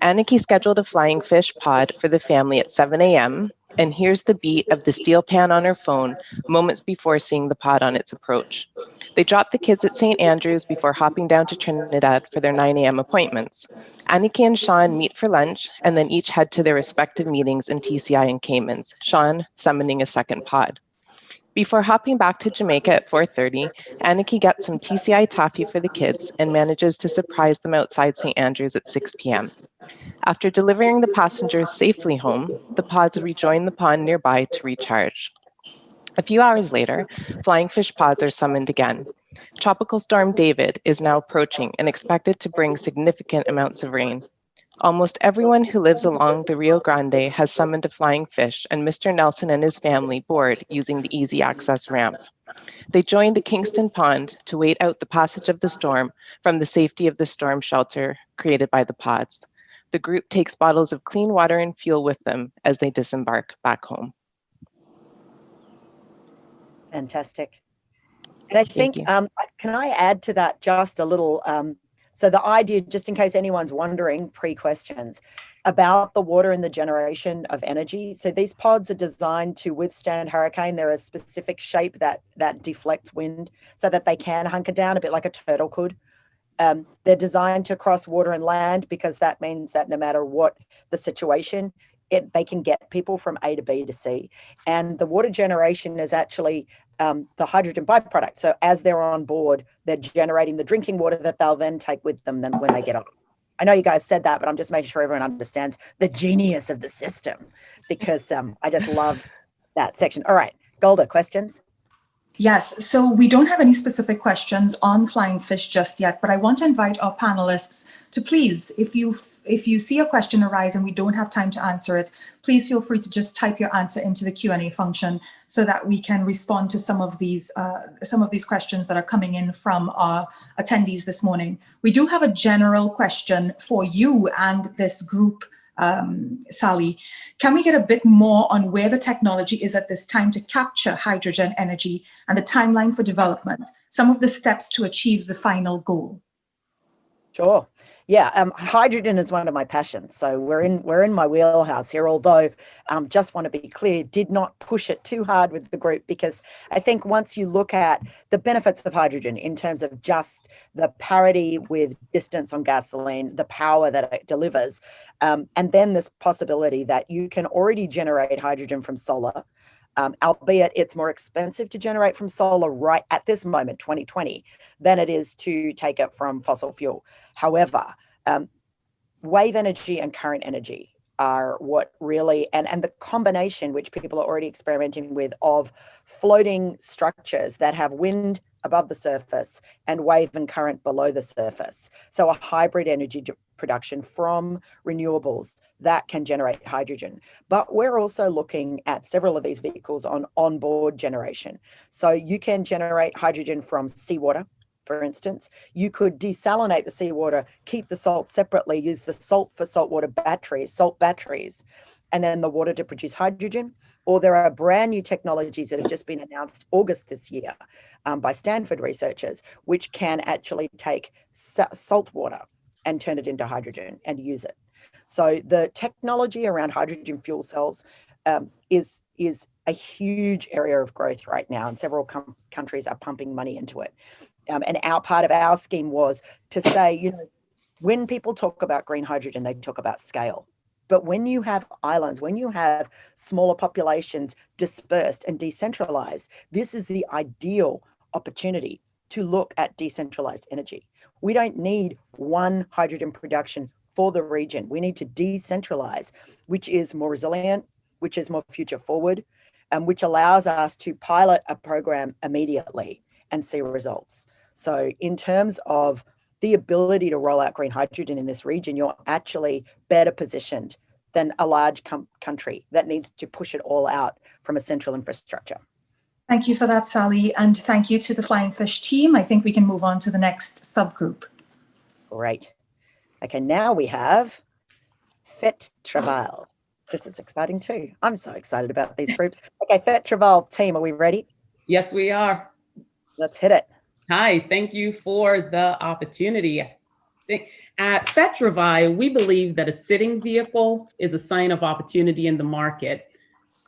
Aniki scheduled a flying fish pod for the family at 7 a.m., and here's the beat of the steel pan on her phone moments before seeing the pod on its approach. They drop the kids at St. Andrews before hopping down to Trinidad for their 9 a.m. appointments. Aniki and Sean meet for lunch and then each head to their respective meetings in TCI and Caymans, Sean summoning a second pod. Before hopping back to Jamaica at 4:30, Aniki gets some TCI toffee for the kids and manages to surprise them outside St. Andrews at 6 p.m. After delivering the passengers safely home, the pods rejoin the pond nearby to recharge. A few hours later, flying fish pods are summoned again. Tropical Storm David is now approaching and expected to bring significant amounts of rain. Almost everyone who lives along the Rio Grande has summoned a flying fish, and Mr. Nelson and his family board using the easy access ramp. They joined the Kingston Pond to wait out the passage of the storm from the safety of the storm shelter created by the pods. The group takes bottles of clean water and fuel with them as they disembark back home. Fantastic. And I think, can I add to that just a little? So the idea, just in case anyone's wondering, pre-questions, about the water and the generation of energy. So these pods are designed to withstand hurricane. They're a specific shape that deflects wind so that they can hunker down a bit like a turtle could. They're designed to cross water and land because that means that no matter what the situation, they can get people from A to B to C. And the water generation is actually the hydrogen byproduct. So as they're on board, they're generating the drinking water that they'll then take with them when they get off. I know you guys said that, but I'm just making sure everyone understands the genius of the system because I just love that section. All right, Golda, questions? Yes, so we don't have any specific questions on flying fish just yet, but I want to invite our panelists to please, if you see a question arise and we don't have time to answer it, please feel free to just type your answer into the Q&A function so that we can respond to some of these questions that are coming in from our attendees this morning. We do have a general question for you and this group, Sally. Can we get a bit more on where the technology is at this time to capture hydrogen energy and the timeline for development, some of the steps to achieve the final goal? Sure. Yeah, hydrogen is one of my passions, so we're in my wheelhouse here. Although, just want to be clear, did not push it too hard with the group because I think once you look at the benefits of hydrogen in terms of just the parity with distance on gasoline, the power that it delivers, and then this possibility that you can already generate hydrogen from solar. Albeit it's more expensive to generate from solar right at this moment, 2020, than it is to take it from fossil fuel. However, wave energy and current energy are what really, and the combination, which people are already experimenting with, of floating structures that have wind above the surface and wave and current below the surface. So a hybrid energy production from renewables that can generate hydrogen. But we're also looking at several of these vehicles on onboard generation. So you can generate hydrogen from seawater, for instance. You could desalinate the seawater, keep the salt separately, use the salt for saltwater batteries, salt batteries, and then the water to produce hydrogen. Or there are brand new technologies that have just been announced August this year by Stanford researchers, which can actually take salt water and turn it into hydrogen and use it. So the technology around hydrogen fuel cells is a huge area of growth right now, and several countries are pumping money into it. And our part of our scheme was to say, when people talk about green hydrogen, they talk about scale. But when you have islands, when you have smaller populations dispersed and decentralized, this is the ideal opportunity to look at decentralized energy. We don't need one hydrogen production for the region. We need to decentralize, which is more resilient, which is more future forward, and which allows us to pilot a program immediately and see results. So in terms of the ability to roll out green hydrogen in this region, you're actually better positioned than a large country that needs to push it all out from a central infrastructure. Thank you for that, Sally. And thank you to the Flying Fish team. I think we can move on to the next subgroup. Great. Okay, now we have Fet Travail. This is exciting too. I'm so excited about these groups. Okay, Fet Travail team, are we ready? Yes, we are. Let's hit it. Hi, thank you for the opportunity. At Fet Travail, we believe that a sitting vehicle is a sign of opportunity in the market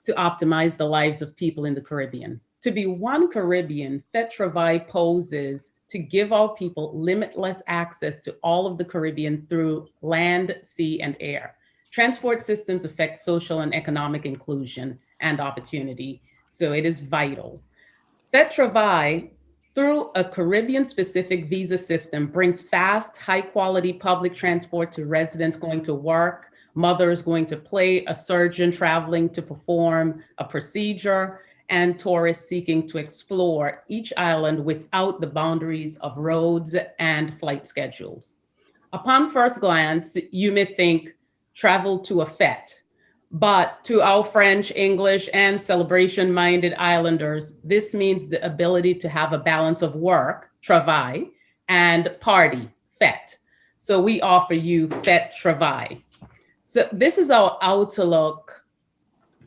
to optimize the lives of people in the Caribbean. To be one Caribbean, Fet Travail poses to give all people limitless access to all of the Caribbean through land, sea, and air. Transport systems affect social and economic inclusion and opportunity, so it is vital. Fet Travail, through a Caribbean-specific visa system, brings fast, high-quality public transport to residents going to work, mothers going to play, a surgeon traveling to perform a procedure, and tourists seeking to explore each island without the boundaries of roads and flight schedules. Upon first glance, you may think travel to a fete, but to our French, English, and celebration-minded islanders, this means the ability to have a balance of work, travail, and party, fete. So we offer you Fet Travail. So this is our outlook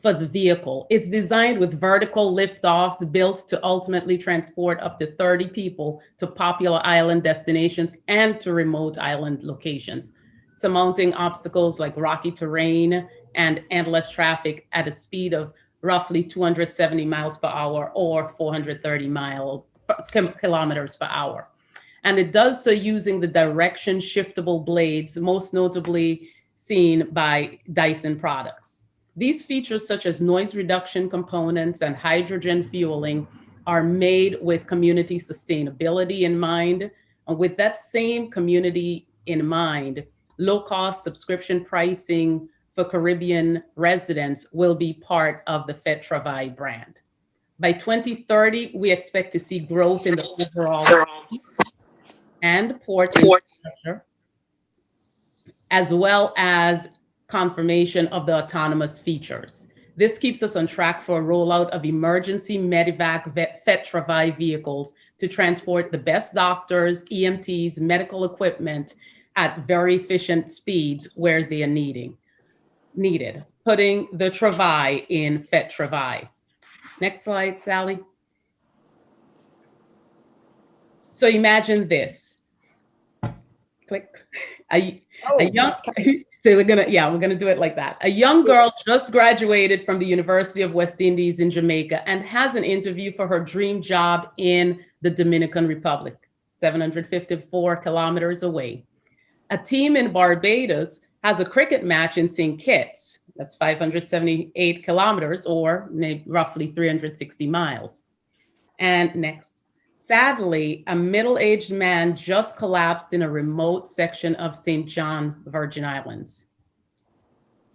for the vehicle. It's designed with vertical liftoffs built to ultimately transport up to 30 people to popular island destinations and to remote island locations, surmounting obstacles like rocky terrain and endless traffic at a speed of roughly 270 miles per hour or 430 kilometers per hour. And it does so using the direction shiftable blades, most notably seen by Dyson products. These features, such as noise reduction components and hydrogen fueling, are made with community sustainability in mind. And with that same community in mind, low-cost subscription pricing for Caribbean residents will be part of the Fet Travail brand. By 2030, we expect to see growth in the overall and port infrastructure, as well as confirmation of the autonomous features. This keeps us on track for a rollout of emergency medevac Fet Travail vehicles to transport the best doctors, EMTs, medical equipment at very efficient speeds where they are needed, putting the Travail in Fet Travail. Next slide, Sally. So imagine this. Click. A young, so we're gonna do it like that. A young girl just graduated from the University of West Indies in Jamaica and has an interview for her dream job in the Dominican Republic, 754 kilometers away. A team in Barbados has a cricket match in St. Kitts, that's 578 kilometers or maybe roughly 360 miles. And next. Sadly, a middle-aged man just collapsed in a remote section of St. John, Virgin Islands.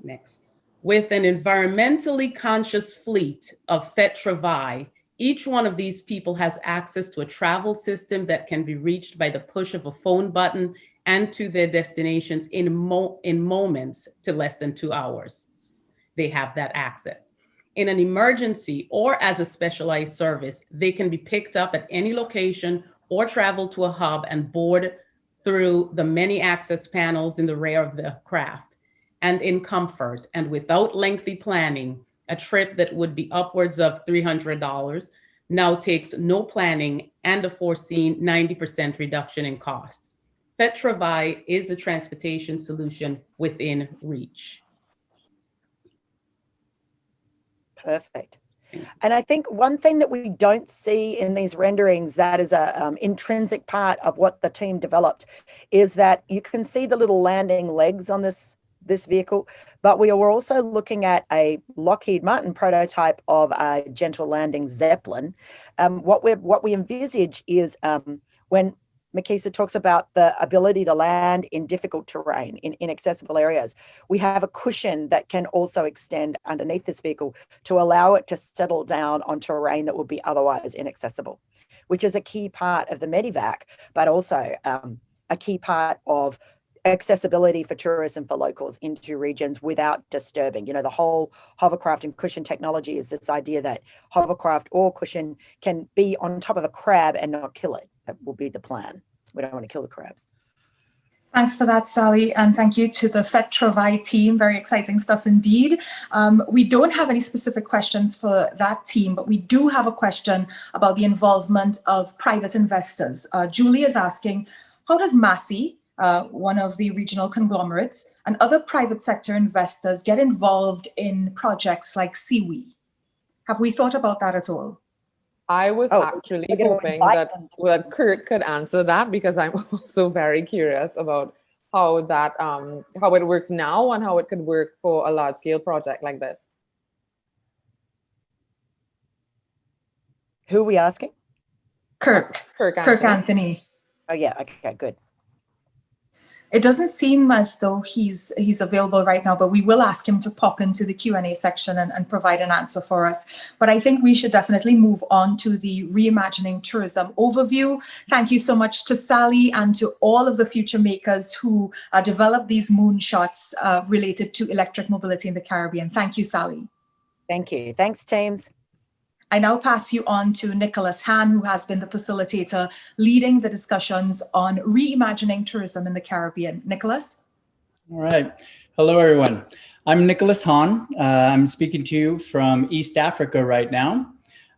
Next. With an environmentally conscious fleet of Fet Travail, each one of these people has access to a travel system that can be reached by the push of a phone button and to their destinations in moments to less than 2 hours. They have that access. In an emergency or as a specialized service, they can be picked up at any location or travel to a hub and board through the many access panels in the rear of the craft. And in comfort and without lengthy planning, a trip that would be upwards of $300 now takes no planning and a foreseen 90% reduction in cost. Fet Travail is a transportation solution within reach. Perfect. And I think one thing that we don't see in these renderings that is an intrinsic part of what the team developed is that you can see the little landing legs on this this vehicle, but we were also looking at a Lockheed Martin prototype of a gentle landing Zeppelin. What we envisage is when Makisa talks about the ability to land in difficult terrain, in inaccessible areas, we have a cushion that can also extend underneath this vehicle to allow it to settle down on terrain that would be otherwise inaccessible, which is a key part of the Medivac, but also a key part of accessibility for tourism for locals into regions without disturbing. The whole hovercraft and cushion technology is this idea that hovercraft or cushion can be on top of a crab and not kill it. That will be the plan. We don't want to kill the crabs. Thanks for that, Sally, and thank you to the FETRAVI team. Very exciting stuff indeed. We don't have any specific questions for that team, but we do have a question about the involvement of private investors. Julie is asking, how does Massey, one of the regional conglomerates, and other private sector investors get involved in projects like SeaWe? Have we thought about that at all? I was actually hoping that Kurt could answer that, because I'm also very curious about how that how it works now and how it could work for a large scale project like this. Who are we asking? Kirk Anthony. Oh yeah, okay, good. It doesn't seem as though he's available right now, but we will ask him to pop into the Q&A section and provide an answer for us. But I think we should definitely move on to the Reimagining Tourism overview. Thank you so much to Sally and to all of the future makers who developed these moonshots related to electric mobility in the Caribbean. Thank you, Sally. Thank you. Thanks, teams. I now pass you on to Nicholas Han, who has been the facilitator leading the discussions on reimagining tourism in the Caribbean. Nicholas? All right. Hello, everyone. I'm Nicholas Han. I'm speaking to you from East Africa right now.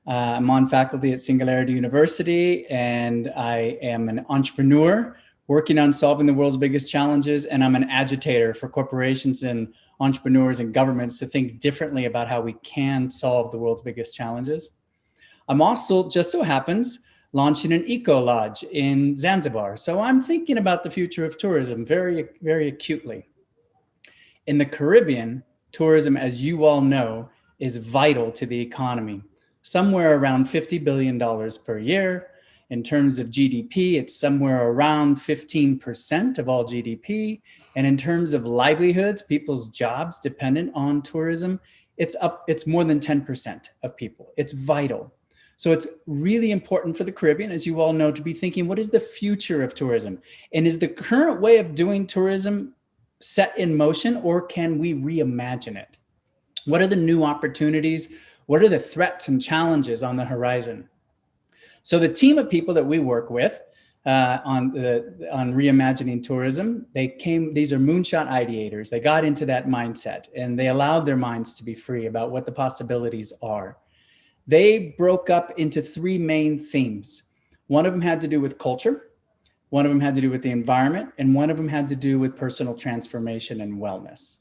I'm on faculty at Singularity University, and I am an entrepreneur working on solving the world's biggest challenges, and I'm an agitator for corporations and entrepreneurs and governments to think differently about how we can solve the world's biggest challenges. I'm also, just so happens, launching an eco lodge in Zanzibar. So I'm thinking about the future of tourism very, very acutely. In the Caribbean, tourism, as you all know, is vital to the economy. Somewhere around $50 billion per year. In terms of GDP, it's somewhere around 15% of all GDP. And in terms of livelihoods, people's jobs dependent on tourism, it's more than 10% of people. It's vital. So it's really important for the Caribbean, as you all know, to be thinking, what is the future of tourism? And is the current way of doing tourism set in motion, or can we reimagine it? What are the new opportunities? What are the threats and challenges on the horizon? So the team of people that we work with on reimagining tourism, these are moonshot ideators. They got into that mindset and they allowed their minds to be free about what the possibilities are. They broke up into three main themes. One of them had to do with culture, one of them had to do with the environment, and one of them had to do with personal transformation and wellness.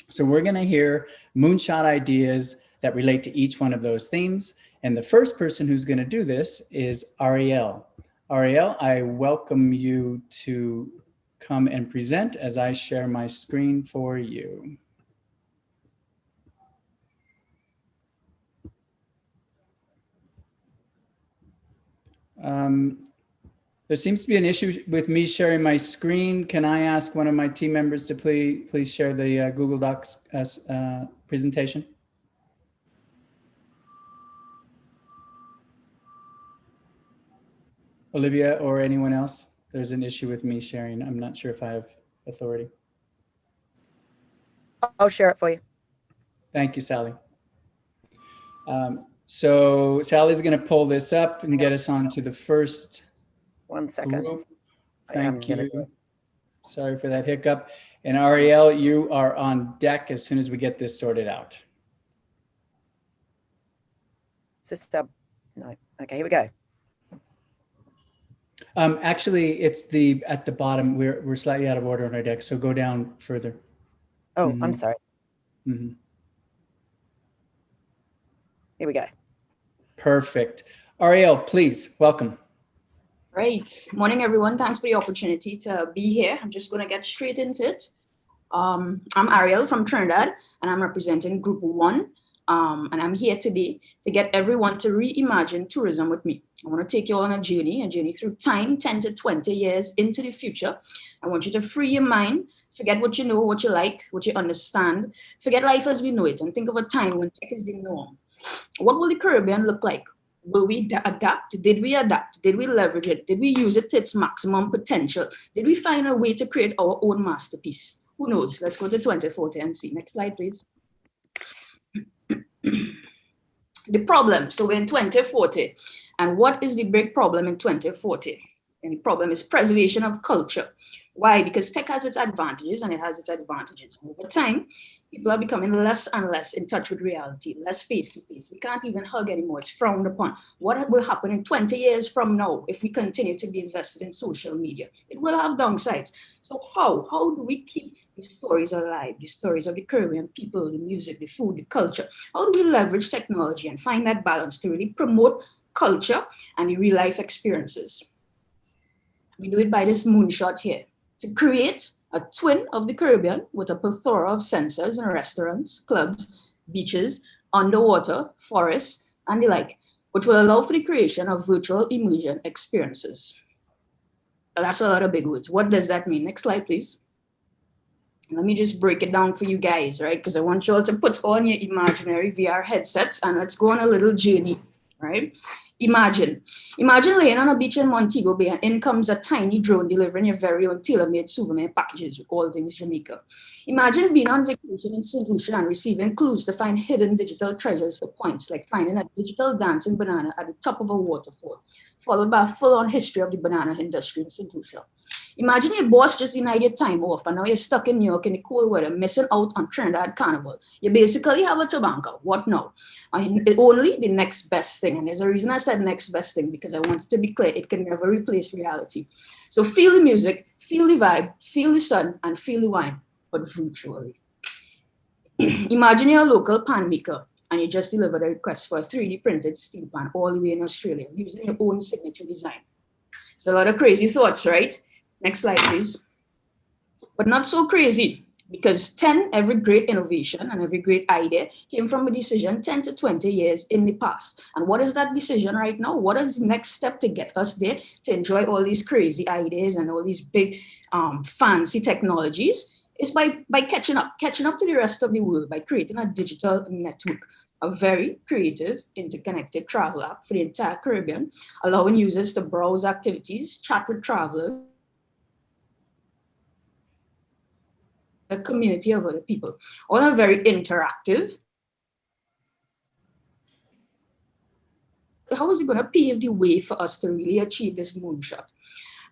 So we're gonna hear moonshot ideas that relate to each one of those themes. And the first person who's gonna do this is Ariel. Ariel, I welcome you to come and present as I share my screen for you. There seems to be an issue with me sharing my screen. Can I ask one of my team members to please share the Google Docs presentation? Olivia or anyone else? There's an issue with me sharing. I'm not sure if I have authority. I'll share it for you. Thank you, Sally. So Sally's going to pull this up and get us on to the first. 1 second. Group. Thank you. Sorry for that hiccup. And Ariel, you are on deck as soon as we get this sorted out. Sister, no. Okay, here we go. Actually, it's at the bottom. We're slightly out of order on our deck, so go down further. Oh, I'm sorry. Mm-hmm. Here we go. Perfect. Ariel, please, welcome. Great. Morning, everyone. Thanks for the opportunity to be here. I'm just going to get straight into it. I'm Ariel from Trinidad, and I'm representing Group 1. And I'm here today to get everyone to reimagine tourism with me. I want to take you on a journey through time, 10 to 20 years into the future. I want you to free your mind, forget what you know, what you like, what you understand, forget life as we know it, and think of a time when tech is the norm. What will the Caribbean look like? Will we adapt? Did we adapt? Did we leverage it? Did we use it to its maximum potential? Did we find a way to create our own masterpiece? Who knows? Let's go to 2040 and see. Next slide, please. The problem, so we're in 2040, and what is the big problem in 2040? And the problem is preservation of culture. Why? Because tech has its advantages and it has its advantages. Over time, people are becoming less and less in touch with reality, less face-to-face. We can't even hug anymore, it's frowned upon. What will happen in 20 years from now if we continue to be invested in social media? It will have downsides. So how do we keep these stories alive, the stories of the Caribbean people, the music, the food, the culture? How do we leverage technology and find that balance to really promote culture and the real life experiences? We do it by this moonshot here, to create a twin of the Caribbean with a plethora of sensors and restaurants, clubs, beaches, underwater, forests, and the like, which will allow for the creation of virtual immersion experiences. That's a lot of big words. What does that mean? Next slide, please. Let me just break it down for you guys, right? Because I want you all to put on your imaginary VR headsets and let's go on a little journey, right? Imagine laying on a beach in Montego Bay and in comes a tiny drone delivering your very own tailor-made souvenir packages with all things Jamaica. Imagine being on vacation in St. Lucia and receiving clues to find hidden digital treasures for points, like finding a digital dancing banana at the top of a waterfall, followed by a full-on history of the banana industry in St. Lucia. Imagine your boss just denied your time off and now you're stuck in New York in the cold weather, missing out on Trinidad Carnival. You basically have a tobacco. What now? Only the next best thing. And there's a reason I said next best thing, because I want it to be clear, it can never replace reality. So feel the music, feel the vibe, feel the sun, and feel the wine, but virtually. Imagine you're a local pan maker and you just delivered a request for a 3D printed steel pan all the way in Australia using your own signature design. It's a lot of crazy thoughts, right? Next slide, please. But not so crazy, because every great innovation and every great idea came from a decision 10 to 20 years in the past. And what is that decision right now? What is the next step to get us there to enjoy all these crazy ideas and all these big fancy technologies? Is by catching up to the rest of the world, by creating a digital network, a very creative, interconnected travel app for the entire Caribbean, allowing users to browse activities, chat with travelers, a community of other people. All are very interactive. How is it going to pave the way for us to really achieve this moonshot?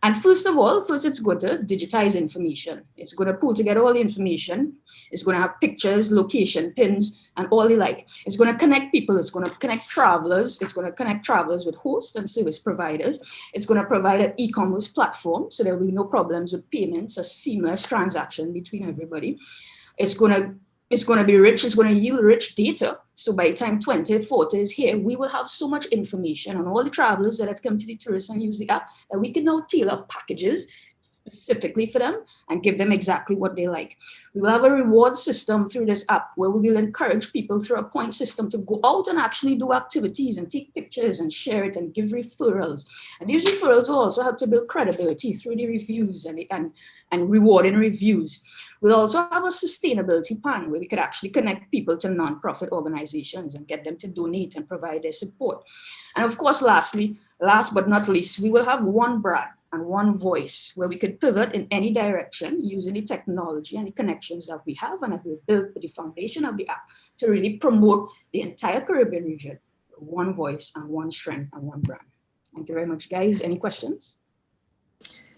And first it's going to digitize information. It's going to pull together all the information. It's going to have pictures, location, pins, and all the like. It's going to connect people. It's going to connect travelers. It's going to connect travelers with hosts and service providers. It's going to provide an e-commerce platform, so there will be no problems with payments, a seamless transaction between everybody. It's going to be rich. It's going to yield rich data. So by the time 2040 is here, we will have so much information on all the travelers that have come to the tourists and use the app that we can now tailor packages specifically for them and give them exactly what they like. We will have a reward system through this app where we will encourage people through a point system to go out and actually do activities and take pictures and share it and give referrals. And these referrals will also help to build credibility through the reviews and rewarding reviews. We'll also have a sustainability plan where we could actually connect people to nonprofit organizations and get them to donate and provide their support. And of course, last but not least, we will have one brand and one voice where we could pivot in any direction using the technology and the connections that we have and that we've built with the foundation of the app to really promote the entire Caribbean region. One voice and one strength and one brand. Thank you very much, guys. Any questions?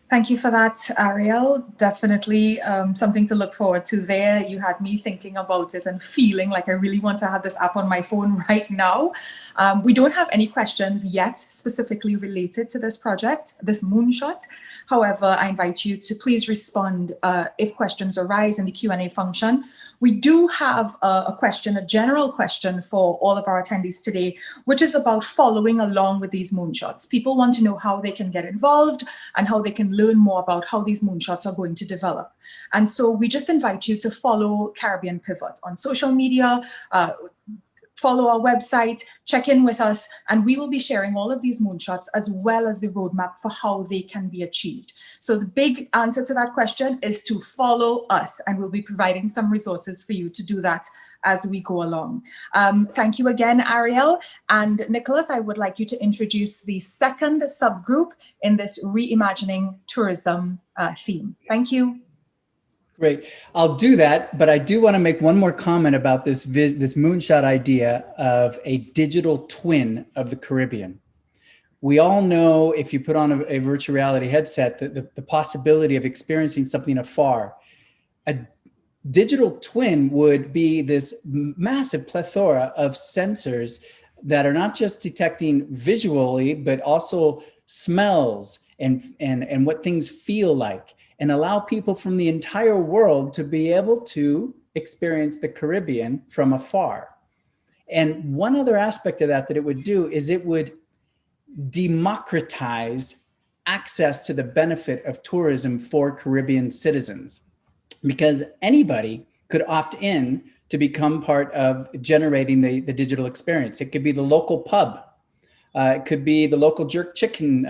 Thank you for that, Ariel. Definitely something to look forward to there. You had me thinking about it and feeling like I really want to have this app on my phone right now. We don't have any questions yet specifically related to this project, this moonshot. However, I invite you to please respond if questions arise in the Q&A function. We do have a general question for all of our attendees today, which is about following along with these moonshots. People want to know how they can get involved and how they can learn learn more about how these moonshots are going to develop. And so we just invite you to follow Caribbean Pivot on social media, follow our website, check in with us, and we will be sharing all of these moonshots as well as the roadmap for how they can be achieved. So the big answer to that question is to follow us, and we'll be providing some resources for you to do that as we go along. Thank you again, Ariel. And Nicholas, I would like you to introduce the second subgroup in this reimagining tourism theme. Thank you. Great. I'll do that, but I do want to make one more comment about this moonshot idea of a digital twin of the Caribbean. We all know if you put on a virtual reality headset, the possibility of experiencing something afar. A digital twin would be this massive plethora of sensors that are not just detecting visually, but also smells and what things feel like, and allow people from the entire world to be able to experience the Caribbean from afar. And one other aspect of that it would do is it would democratize access to the benefit of tourism for Caribbean citizens, because anybody could opt in to become part of generating the digital experience. It could be the local pub. It could be the local jerk chicken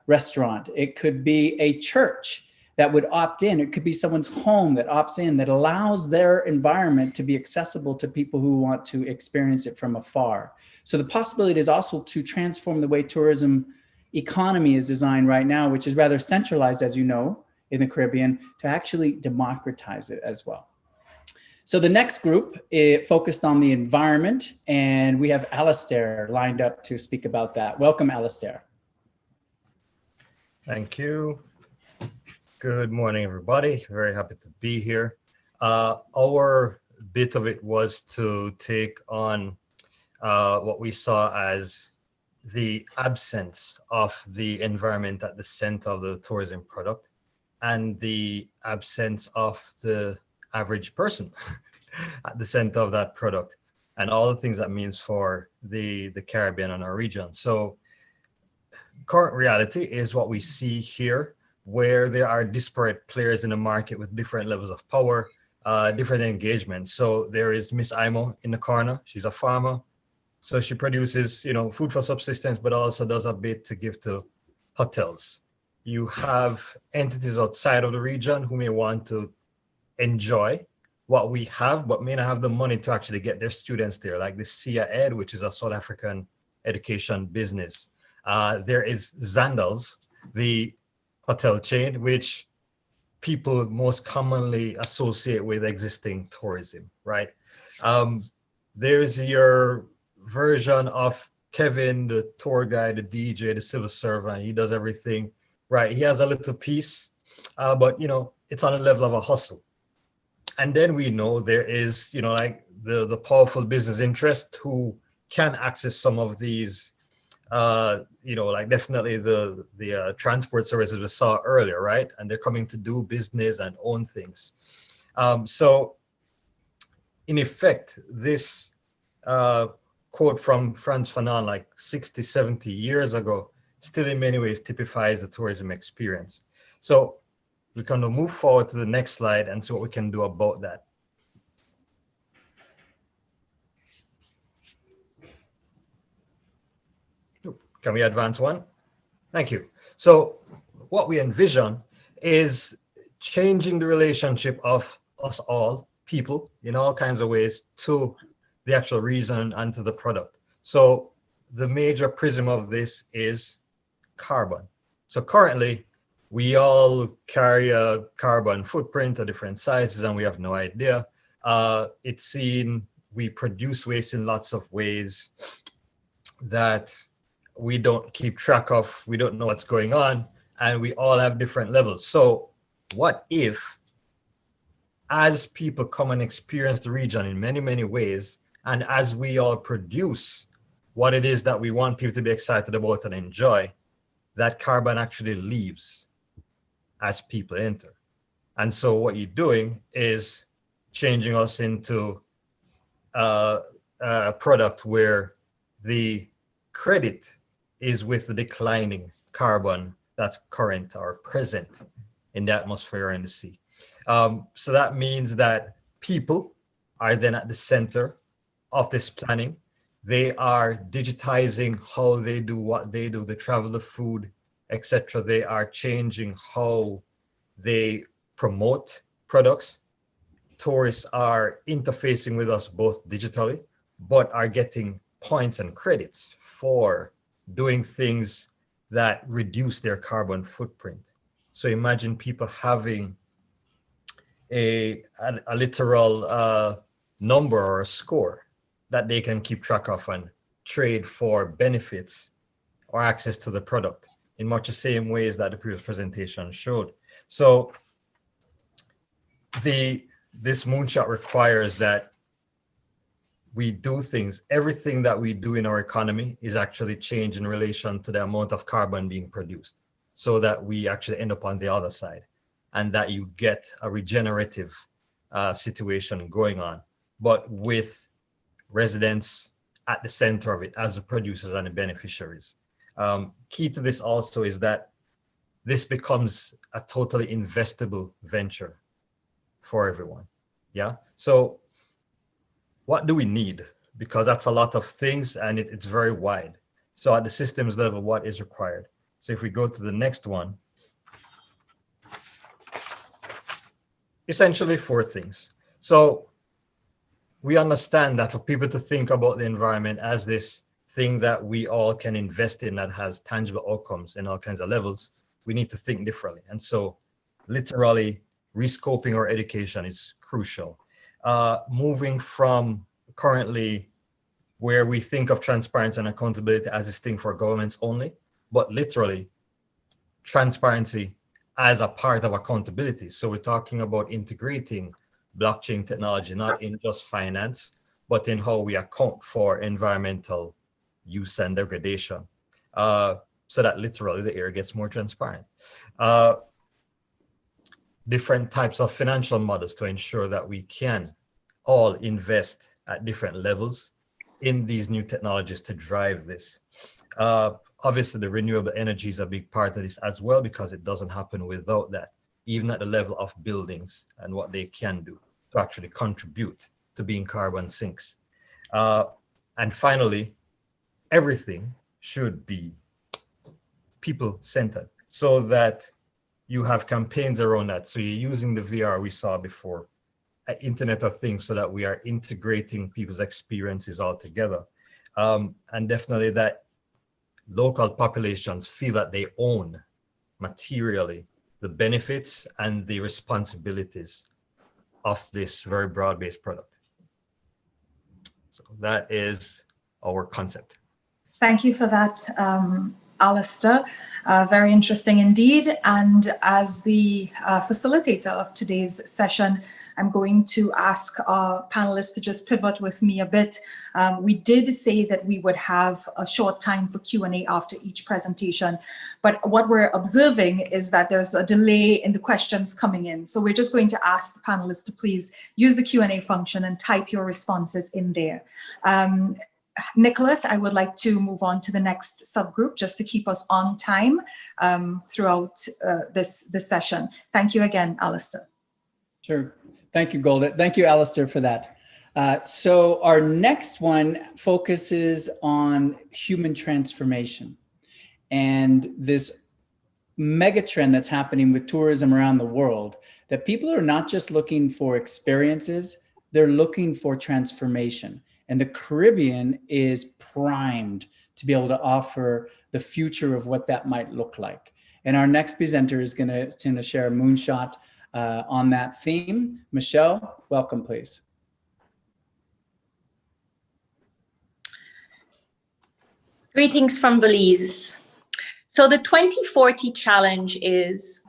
restaurant. It could be a church that would opt in. It could be someone's home that opts in, that allows their environment to be accessible to people who want to experience it from afar. So the possibility is also to transform the way tourism economy is designed right now, which is rather centralized, as you know, in the Caribbean, to actually democratize it as well. So the next group focused on the environment, and we have Alistair lined up to speak about that. Welcome, Alistair. Thank you. Good morning, everybody. Very happy to be here. Our bit of it was to take on what we saw as the absence of the environment at the center of the tourism product and the absence of the average person at the center of that product, and all the things that means for the Caribbean and our region. So current reality is what we see here, where there are disparate players in the market with different levels of power, different engagement. So there is Miss Imo in the corner. She's a farmer. So she produces, food for subsistence, but also does a bit to give to hotels. You have entities outside of the region who may want to enjoy what we have, but may not have the money to actually get their students there, like the SIA Ed, which is a South African education business. There is Zandals, the hotel chain, which people most commonly associate with existing tourism, right? There's your version of Kevin, the tour guide, the DJ, the civil servant. He does everything, right? He has a little piece, but it's on a level of a hustle. And then we know there is, like the powerful business interest who can access some of these, like definitely the transport services we saw earlier, right? And they're coming to do business and own things. So in effect, this quote from Frantz Fanon, like 60, 70 years ago, still in many ways typifies the tourism experience. So we're going to move forward to the next slide and see what we can do about that. Can we advance one? Thank you. So what we envision is changing the relationship of us all, people, in all kinds of ways to the actual reason and to the product. So the major prism of this is carbon. So currently, we all carry a carbon footprint of different sizes and we have no idea. It's seen we produce waste in lots of ways that we don't keep track of, we don't know what's going on, and we all have different levels. So what if, as people come and experience the region in many, many ways, and as we all produce what it is that we want people to be excited about and enjoy, that carbon actually leaves as people enter. And so what you're doing is changing us into a product where the credit is with the declining carbon that's current or present in the atmosphere and the sea. So that means that people are then at the center of this planning. They are digitizing how they do what they do, they travel the food, etc. They are changing how they promote products. Tourists are interfacing with us both digitally, but are getting points and credits for doing things that reduce their carbon footprint. So imagine people having a literal number or a score that they can keep track of and trade for benefits or access to the product in much the same ways that the previous presentation showed. So this moonshot requires that we do things, everything that we do in our economy is actually changed in relation to the amount of carbon being produced, so that we actually end up on the other side and that you get a regenerative situation going on, but with residents at the center of it as the producers and the beneficiaries. Key to this also is that this becomes a totally investable venture for everyone. Yeah. So what do we need? Because that's a lot of things and it's very wide. So at the systems level, what is required? So if we go to the next one, essentially 4 things. So we understand that for people to think about the environment as this thing that we all can invest in that has tangible outcomes in all kinds of levels, we need to think differently. And so literally rescoping our education is crucial. Moving from currently where we think of transparency and accountability as this thing for governments only, but literally transparency as a part of accountability. So we're talking about integrating blockchain technology, not in just finance, but in how we account for environmental use and degradation, so that literally the air gets more transparent. Different types of financial models to ensure that we can all invest at different levels in these new technologies to drive this. Obviously, the renewable energy is a big part of this as well, because it doesn't happen without that, even at the level of buildings and what they can do to actually contribute to being carbon sinks. And finally, everything should be people-centered so that you have campaigns around that. So you're using the VR we saw before, Internet of Things, so that we are integrating people's experiences all together. And definitely that local populations feel that they own materially the benefits and the responsibilities of this very broad-based product. So that is our concept. Thank you for that, Alistair. Very interesting indeed. And as the facilitator of today's session, I'm going to ask our panelists to just pivot with me a bit. We did say that we would have a short time for Q&A after each presentation, but what we're observing is that there's a delay in the questions coming in. So we're just going to ask the panelists to please use the Q&A function and type your responses in there. Nicholas, I would like to move on to the next subgroup just to keep us on time throughout this session. Thank you again, Alistair. Sure. Thank you, Golda. Thank you, Alistair, for that. So our next one focuses on human transformation and this mega trend that's happening with tourism around the world, that people are not just looking for experiences, they're looking for transformation. And the Caribbean is primed to be able to offer the future of what that might look like. And our next presenter is going to share a moonshot on that theme. Michelle, welcome, please. Greetings from Belize. So the 2040 challenge is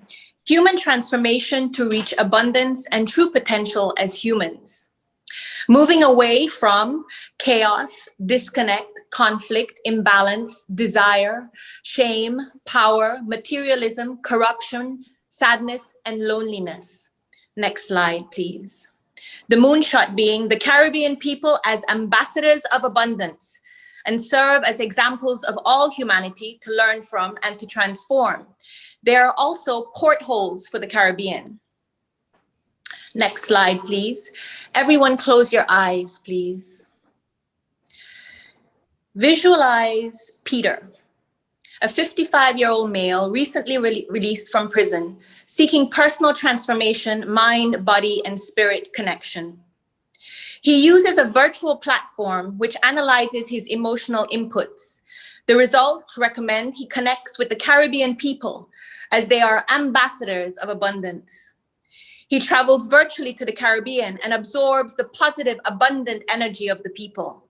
human transformation to reach abundance and true potential as humans. Moving away from chaos, disconnect, conflict, imbalance, desire, shame, power, materialism, corruption, sadness, and loneliness. Next slide, please. The moonshot being the Caribbean people as ambassadors of abundance, and serve as examples of all humanity to learn from and to transform. They are also portholes for the Caribbean. Next slide, please. Everyone close your eyes, please. Visualize Peter, a 55-year-old male recently released from prison, seeking personal transformation, mind, body, and spirit connection. He uses a virtual platform which analyzes his emotional inputs. The results recommend he connects with the Caribbean people as they are ambassadors of abundance. He travels virtually to the Caribbean and absorbs the positive, abundant energy of the people.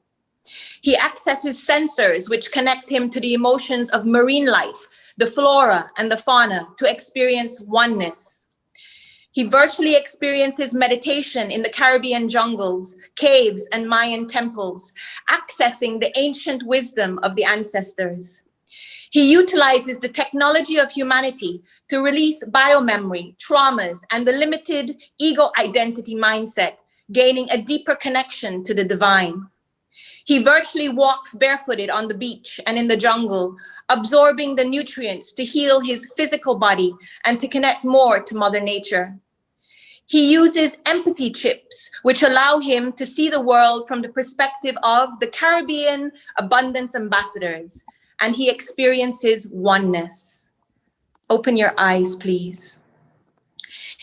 He accesses sensors which connect him to the emotions of marine life, the flora and the fauna, to experience oneness. He virtually experiences meditation in the Caribbean jungles, caves, and Mayan temples, accessing the ancient wisdom of the ancestors. He utilizes the technology of humanity to release biomemory, traumas, and the limited ego identity mindset, gaining a deeper connection to the divine. He virtually walks barefooted on the beach and in the jungle, absorbing the nutrients to heal his physical body and to connect more to Mother Nature. He uses empathy chips, which allow him to see the world from the perspective of the Caribbean abundance ambassadors, and he experiences oneness. Open your eyes, please.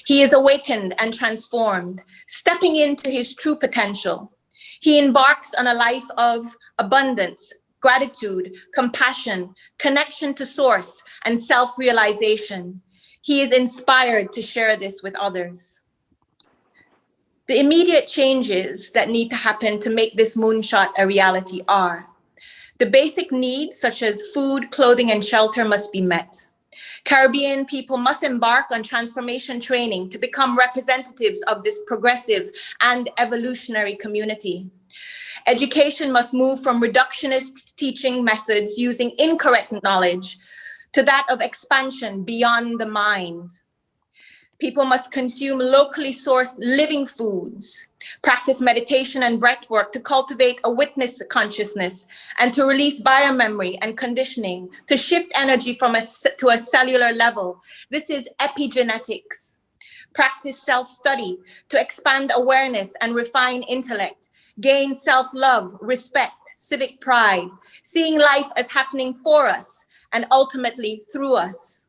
He is awakened and transformed, stepping into his true potential. He embarks on a life of abundance, gratitude, compassion, connection to source, and self-realization. He is inspired to share this with others. The immediate changes that need to happen to make this moonshot a reality are: the basic needs such as food, clothing, and shelter must be met. Caribbean people must embark on transformation training to become representatives of this progressive and evolutionary community. Education must move from reductionist teaching methods using incorrect knowledge to that of expansion beyond the mind. People must consume locally sourced living foods, practice meditation and breath work to cultivate a witness consciousness, and to release biomemory and conditioning to shift energy to a cellular level. This is epigenetics. Practice self-study to expand awareness and refine intellect. Gain self-love, respect, civic pride, seeing life as happening for us and ultimately through us.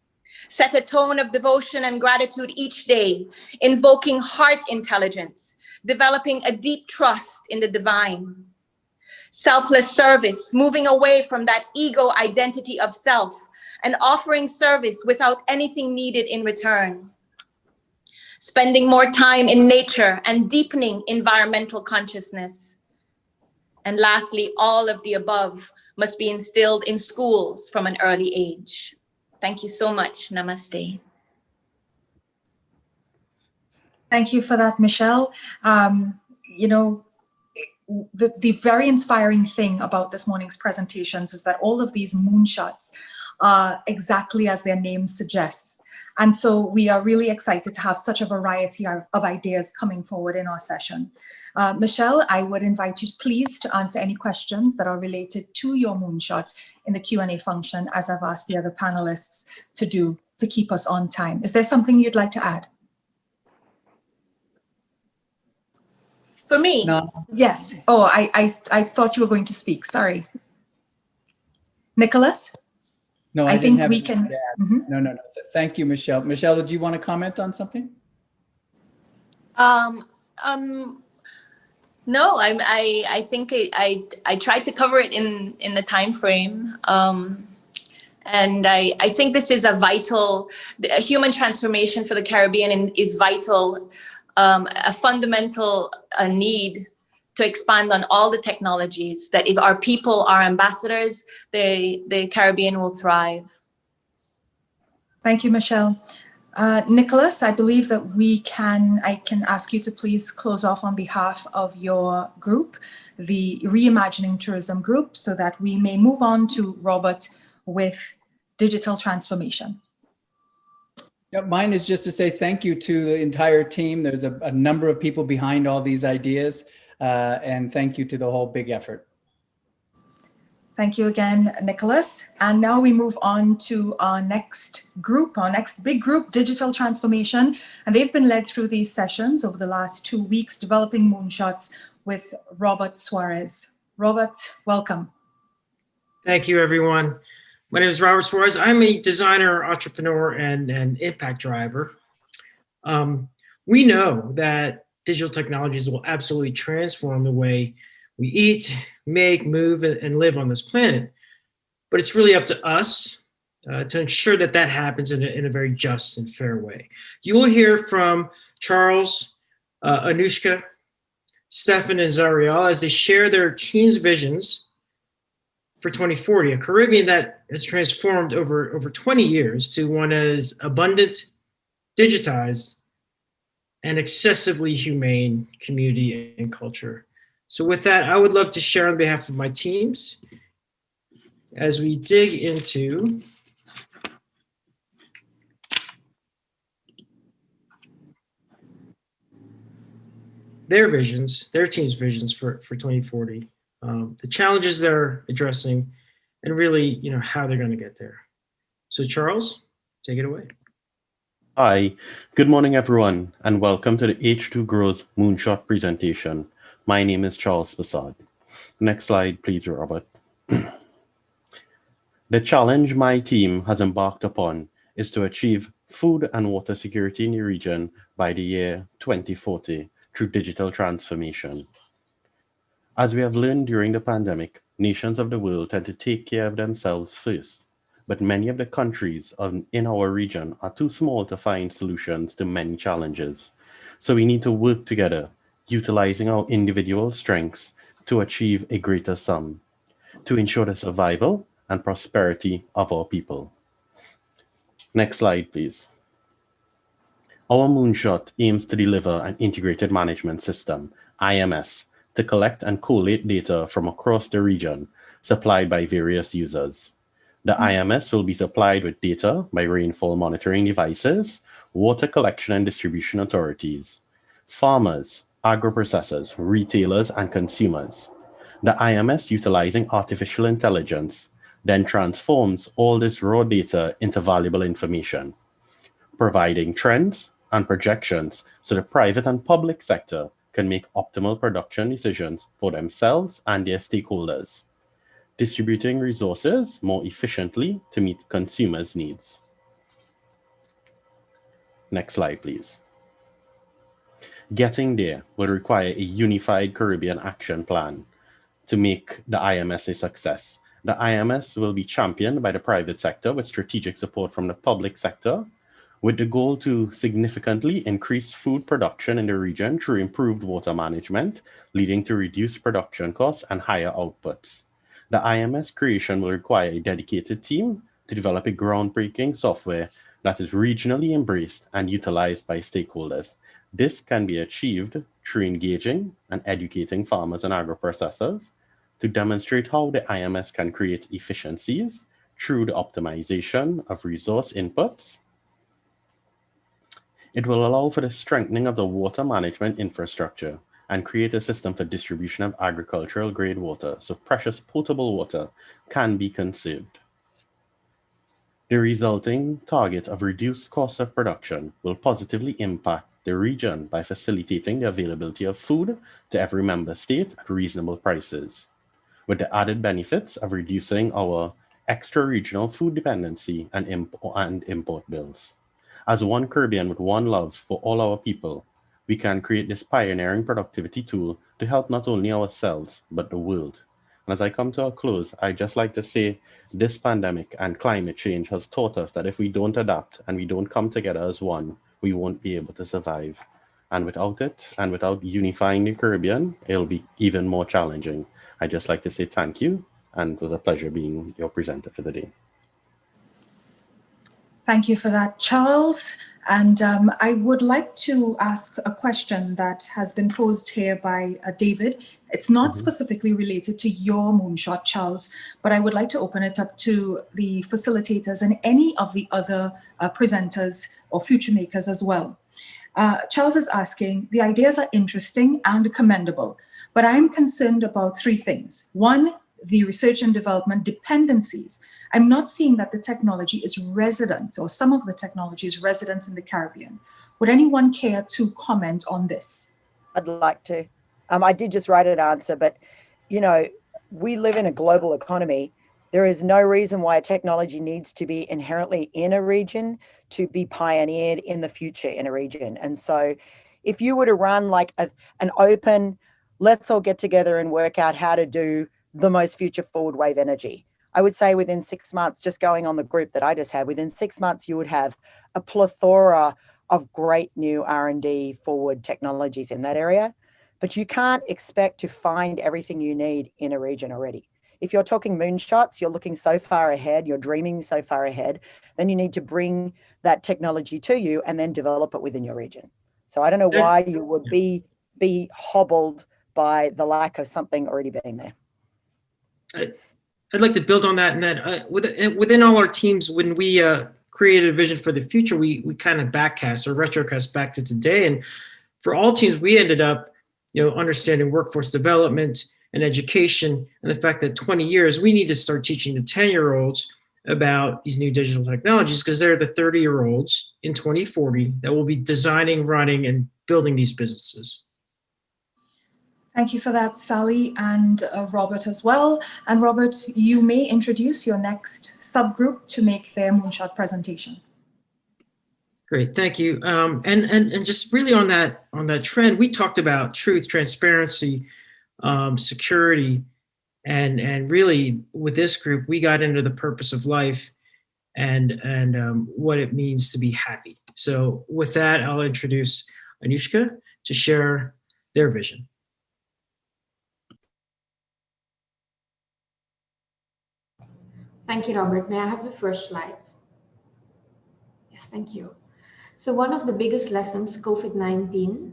Set a tone of devotion and gratitude each day, invoking heart intelligence, developing a deep trust in the divine. Selfless service, moving away from that ego identity of self and offering service without anything needed in return. Spending more time in nature and deepening environmental consciousness. And lastly, all of the above must be instilled in schools from an early age. Thank you so much. Namaste. Thank you for that, Michelle. You know, the very inspiring thing about this morning's presentations is that all of these moonshots are exactly as their name suggests. And so we are really excited to have such a variety of ideas coming forward in our session. Michelle, I would invite you please to answer any questions that are related to your moonshots in the Q&A function, as I've asked the other panelists to do, to keep us on time. Is there something you'd like to add? For me? No. Yes. Oh, I thought you were going to speak. Sorry. Nicholas? No, I didn't think have we anything can. to add. No. Thank you, Michelle. Michelle, did you want to comment on something? No, I think I tried to cover it in the time frame. And I think this is a human transformation for the Caribbean is vital, a fundamental need to expand on all the technologies, that if our people are ambassadors, the Caribbean will thrive. Thank you, Michelle. Nicholas, I believe that I can ask you to please close off on behalf of your group, the Reimagining Tourism Group, so that we may move on to Robert with digital transformation. Yeah, mine is just to say thank you to the entire team. There's a number of people behind all these ideas, and thank you to the whole big effort. Thank you again, Nicholas. And now we move on to our next group, our next big group, Digital Transformation. And they've been led through these sessions over the last 2 weeks, developing Moonshots with Robert Suarez. Robert, welcome. Thank you, everyone. My name is Robert Suarez. I'm a designer, entrepreneur, and impact driver. We know that digital technologies will absolutely transform the way we eat, make, move, and live on this planet. But it's really up to us to ensure that that happens in a very just and fair way. You will hear from Charles, Anushka, Stefan, and Zariel as they share their team's visions for 2040, a Caribbean that has transformed over 20 years to one as abundant, digitized, and excessively humane community and culture. So with that, I would love to share on behalf of my teams as we dig into their visions, their team's visions for 2040, the challenges they're addressing, and really, how they're going to get there. So Charles, take it away. Hi, good morning, everyone, and welcome to the H2 Grows Moonshot presentation. My name is Charles Passad. Next slide, please, Robert. The challenge my team has embarked upon is to achieve food and water security in the region by the year 2040 through digital transformation. As we have learned during the pandemic, nations of the world tend to take care of themselves first, but many of the countries in our region are too small to find solutions to many challenges. So we need to work together, utilizing our individual strengths to achieve a greater sum, to ensure the survival and prosperity of our people. Next slide, please. Our Moonshot aims to deliver an integrated management system, IMS, to collect and collate data from across the region, supplied by various users. The IMS will be supplied with data by rainfall monitoring devices, water collection and distribution authorities, farmers, agro-processors, retailers, and consumers. The IMS, utilizing artificial intelligence, then transforms all this raw data into valuable information, providing trends and projections so the private and public sector can make optimal production decisions for themselves and their stakeholders, distributing resources more efficiently to meet consumers' needs. Next slide, please. Getting there will require a unified Caribbean action plan to make the IMS a success. The IMS will be championed by the private sector with strategic support from the public sector, with the goal to significantly increase food production in the region through improved water management, leading to reduced production costs and higher outputs. The IMS creation will require a dedicated team to develop a groundbreaking software that is regionally embraced and utilized by stakeholders. This can be achieved through engaging and educating farmers and agro-processors to demonstrate how the IMS can create efficiencies through the optimization of resource inputs. It will allow for the strengthening of the water management infrastructure and create a system for distribution of agricultural grade water so precious potable water can be conserved. The resulting target of reduced cost of production will positively impact the region by facilitating the availability of food to every member state at reasonable prices, with the added benefits of reducing our extra-regional food dependency and import bills. As one Caribbean with one love for all our people, we can create this pioneering productivity tool to help not only ourselves, but the world. And as I come to a close, I'd just like to say this pandemic and climate change has taught us that if we don't adapt and we don't come together as one, we won't be able to survive. And without it, and without unifying the Caribbean, it'll be even more challenging. I'd just like to say thank you, and it was a pleasure being your presenter for the day. Thank you for that, Charles. And I would like to ask a question that has been posed here by David. It's not specifically related to your Moonshot, Charles, but I would like to open it up to the facilitators and any of the other presenters or future makers as well. Charles is asking, the ideas are interesting and commendable, but I'm concerned about three things. One, the research and development dependencies, I'm not seeing that the technology is resident, or some of the technology is resident in the Caribbean. Would anyone care to comment on this? I'd like to. I did just write an answer, but you know, we live in a global economy. There is no reason why technology needs to be inherently in a region to be pioneered in the future in a region. And so if you were to run like an open, let's all get together and work out how to do the most future forward wave energy, I would say within 6 months, just going on the group that I just had, within 6 months, you would have a plethora of great new R&D forward technologies in that area. But you can't expect to find everything you need in a region already. If you're talking moonshots, you're looking so far ahead, you're dreaming so far ahead, then you need to bring that technology to you and then develop it within your region. So I don't know why you would be hobbled by the lack of something already being there. I'd like to build on that, and that within all our teams, when we created a vision for the future, we kind of backcast or retrocast back to today. And for all teams, we ended up, understanding workforce development and education, and the fact that 20 years, we need to start teaching the 10-year-olds about these new digital technologies, because they're the 30-year-olds in 2040 that will be designing, running, and building these businesses. Thank you for that, Sally, and Robert as well. And Robert, you may introduce your next subgroup to make their moonshot presentation. Great, thank you. And just really on that trend, we talked about truth, transparency, security, and really with this group, we got into the purpose of life and what it means to be happy. So with that, I'll introduce Anushka to share their vision. Thank you, Robert. May I have the first slide? Yes, thank you. So one of the biggest lessons COVID-19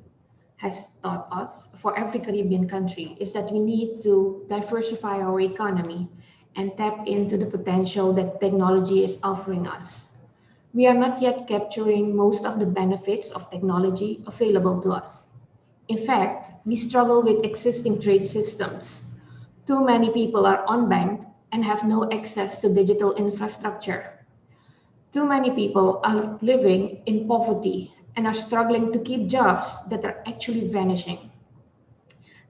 has taught us for every Caribbean country is that we need to diversify our economy and tap into the potential that technology is offering us. We are not yet capturing most of the benefits of technology available to us. In fact, we struggle with existing trade systems. Too many people are unbanked and have no access to digital infrastructure. Too many people are living in poverty and are struggling to keep jobs that are actually vanishing.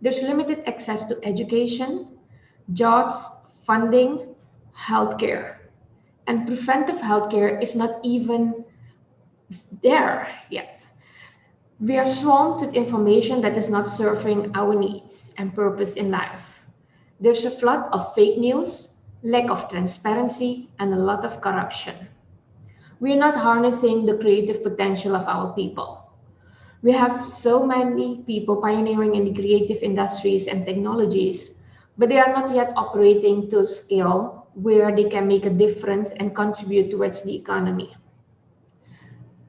There's limited access to education, jobs, funding, healthcare, and preventive healthcare is not even there yet. We are swamped with information that is not serving our needs and purpose in life. There's a flood of fake news, lack of transparency, and a lot of corruption. We are not harnessing the creative potential of our people. We have so many people pioneering in the creative industries and technologies, but they are not yet operating to a scale where they can make a difference and contribute towards the economy.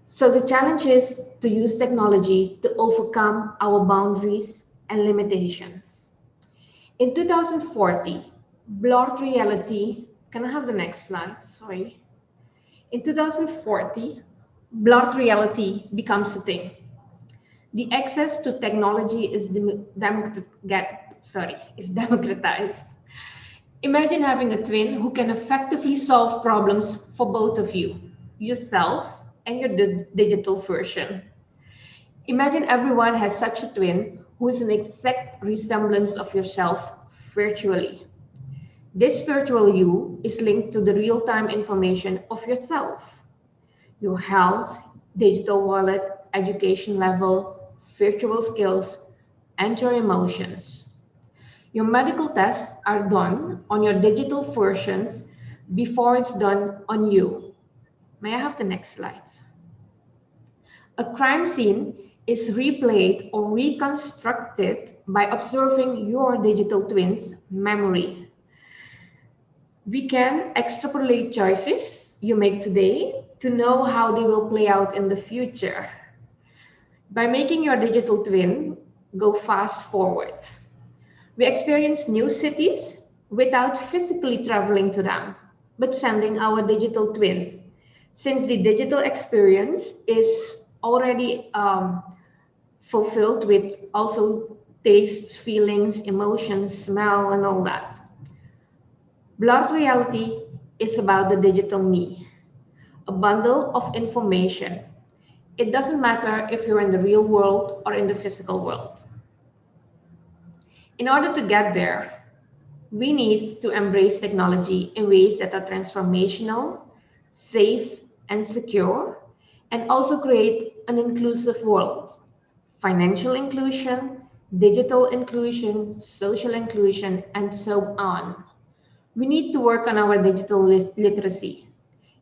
So the challenge is to use technology to overcome our boundaries and limitations. In 2040, blurred reality, can I have the next slide? Sorry. In 2040, blurred reality becomes a thing. The access to technology is democratized. Imagine having a twin who can effectively solve problems for both of you, yourself and your digital version. Imagine everyone has such a twin who is an exact resemblance of yourself virtually. This virtual you is linked to the real-time information of yourself, your health, digital wallet, education level, virtual skills, and your emotions. Your medical tests are done on your digital versions before it's done on you. May I have the next slide? A crime scene is replayed or reconstructed by observing your digital twin's memory. We can extrapolate choices you make today to know how they will play out in the future by making your digital twin go fast forward. We experience new cities without physically traveling to them, but sending our digital twin, since the digital experience is already fulfilled with also taste, feelings, emotions, smell, and all that. Blurred reality is about the digital me, a bundle of information. It doesn't matter if you're in the real world or in the physical world. In order to get there, we need to embrace technology in ways that are transformational, safe, and secure, and also create an inclusive world. Financial inclusion, digital inclusion, social inclusion, and so on. We need to work on our digital literacy.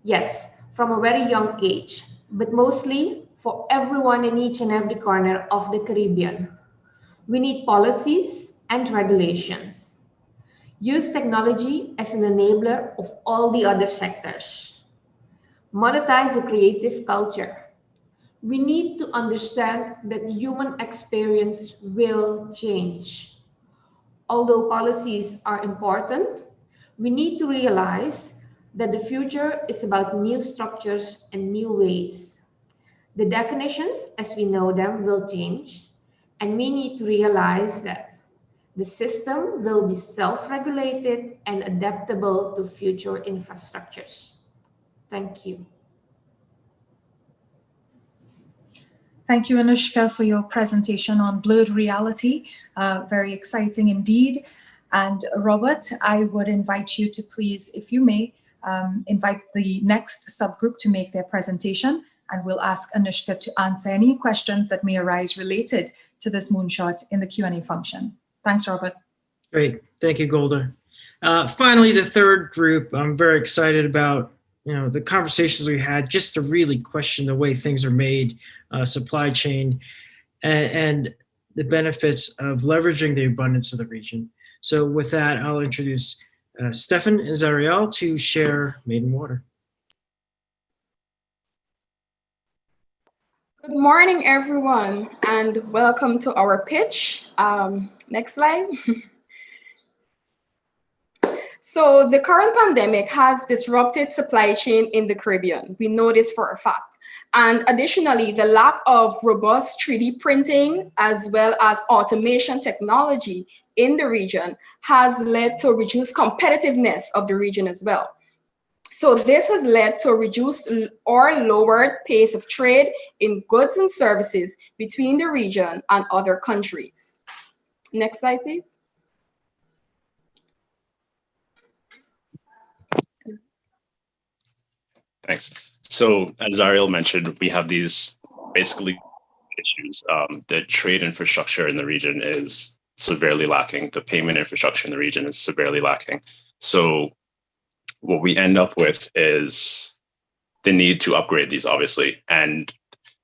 Yes, from a very young age, but mostly for everyone in each and every corner of the Caribbean. We need policies and regulations. Use technology as an enabler of all the other sectors. Monetize the creative culture. We need to understand that human experience will change. Although policies are important, we need to realize that the future is about new structures and new ways. The definitions as we know them will change, and we need to realize that the system will be self-regulated and adaptable to future infrastructures. Thank you. Thank you, Anushka, for your presentation on blurred reality. Very exciting indeed. And Robert, I would invite you to please, if you may, invite the next subgroup to make their presentation, and we'll ask Anushka to answer any questions that may arise related to this moonshot in the Q&A function. Thanks, Robert. Great, thank you, Golda. Finally, the third group, I'm very excited about the conversations we had just to really question the way things are made, supply chain, and the benefits of leveraging the abundance of the region. So with that, I'll introduce Stefan and Zariel to share Made in Water. Good morning, everyone, and welcome to our pitch. Next slide. So the current pandemic has disrupted supply chain in the Caribbean. We know this for a fact. And additionally, the lack of robust 3D printing as well as automation technology in the region has led to reduced competitiveness of the region as well. So this has led to a reduced or lowered pace of trade in goods and services between the region and other countries. Next slide, please. Thanks. So as Ariel mentioned, we have these basically issues. The trade infrastructure in the region is severely lacking. The payment infrastructure in the region is severely lacking. So what we end up with is the need to upgrade these, obviously. And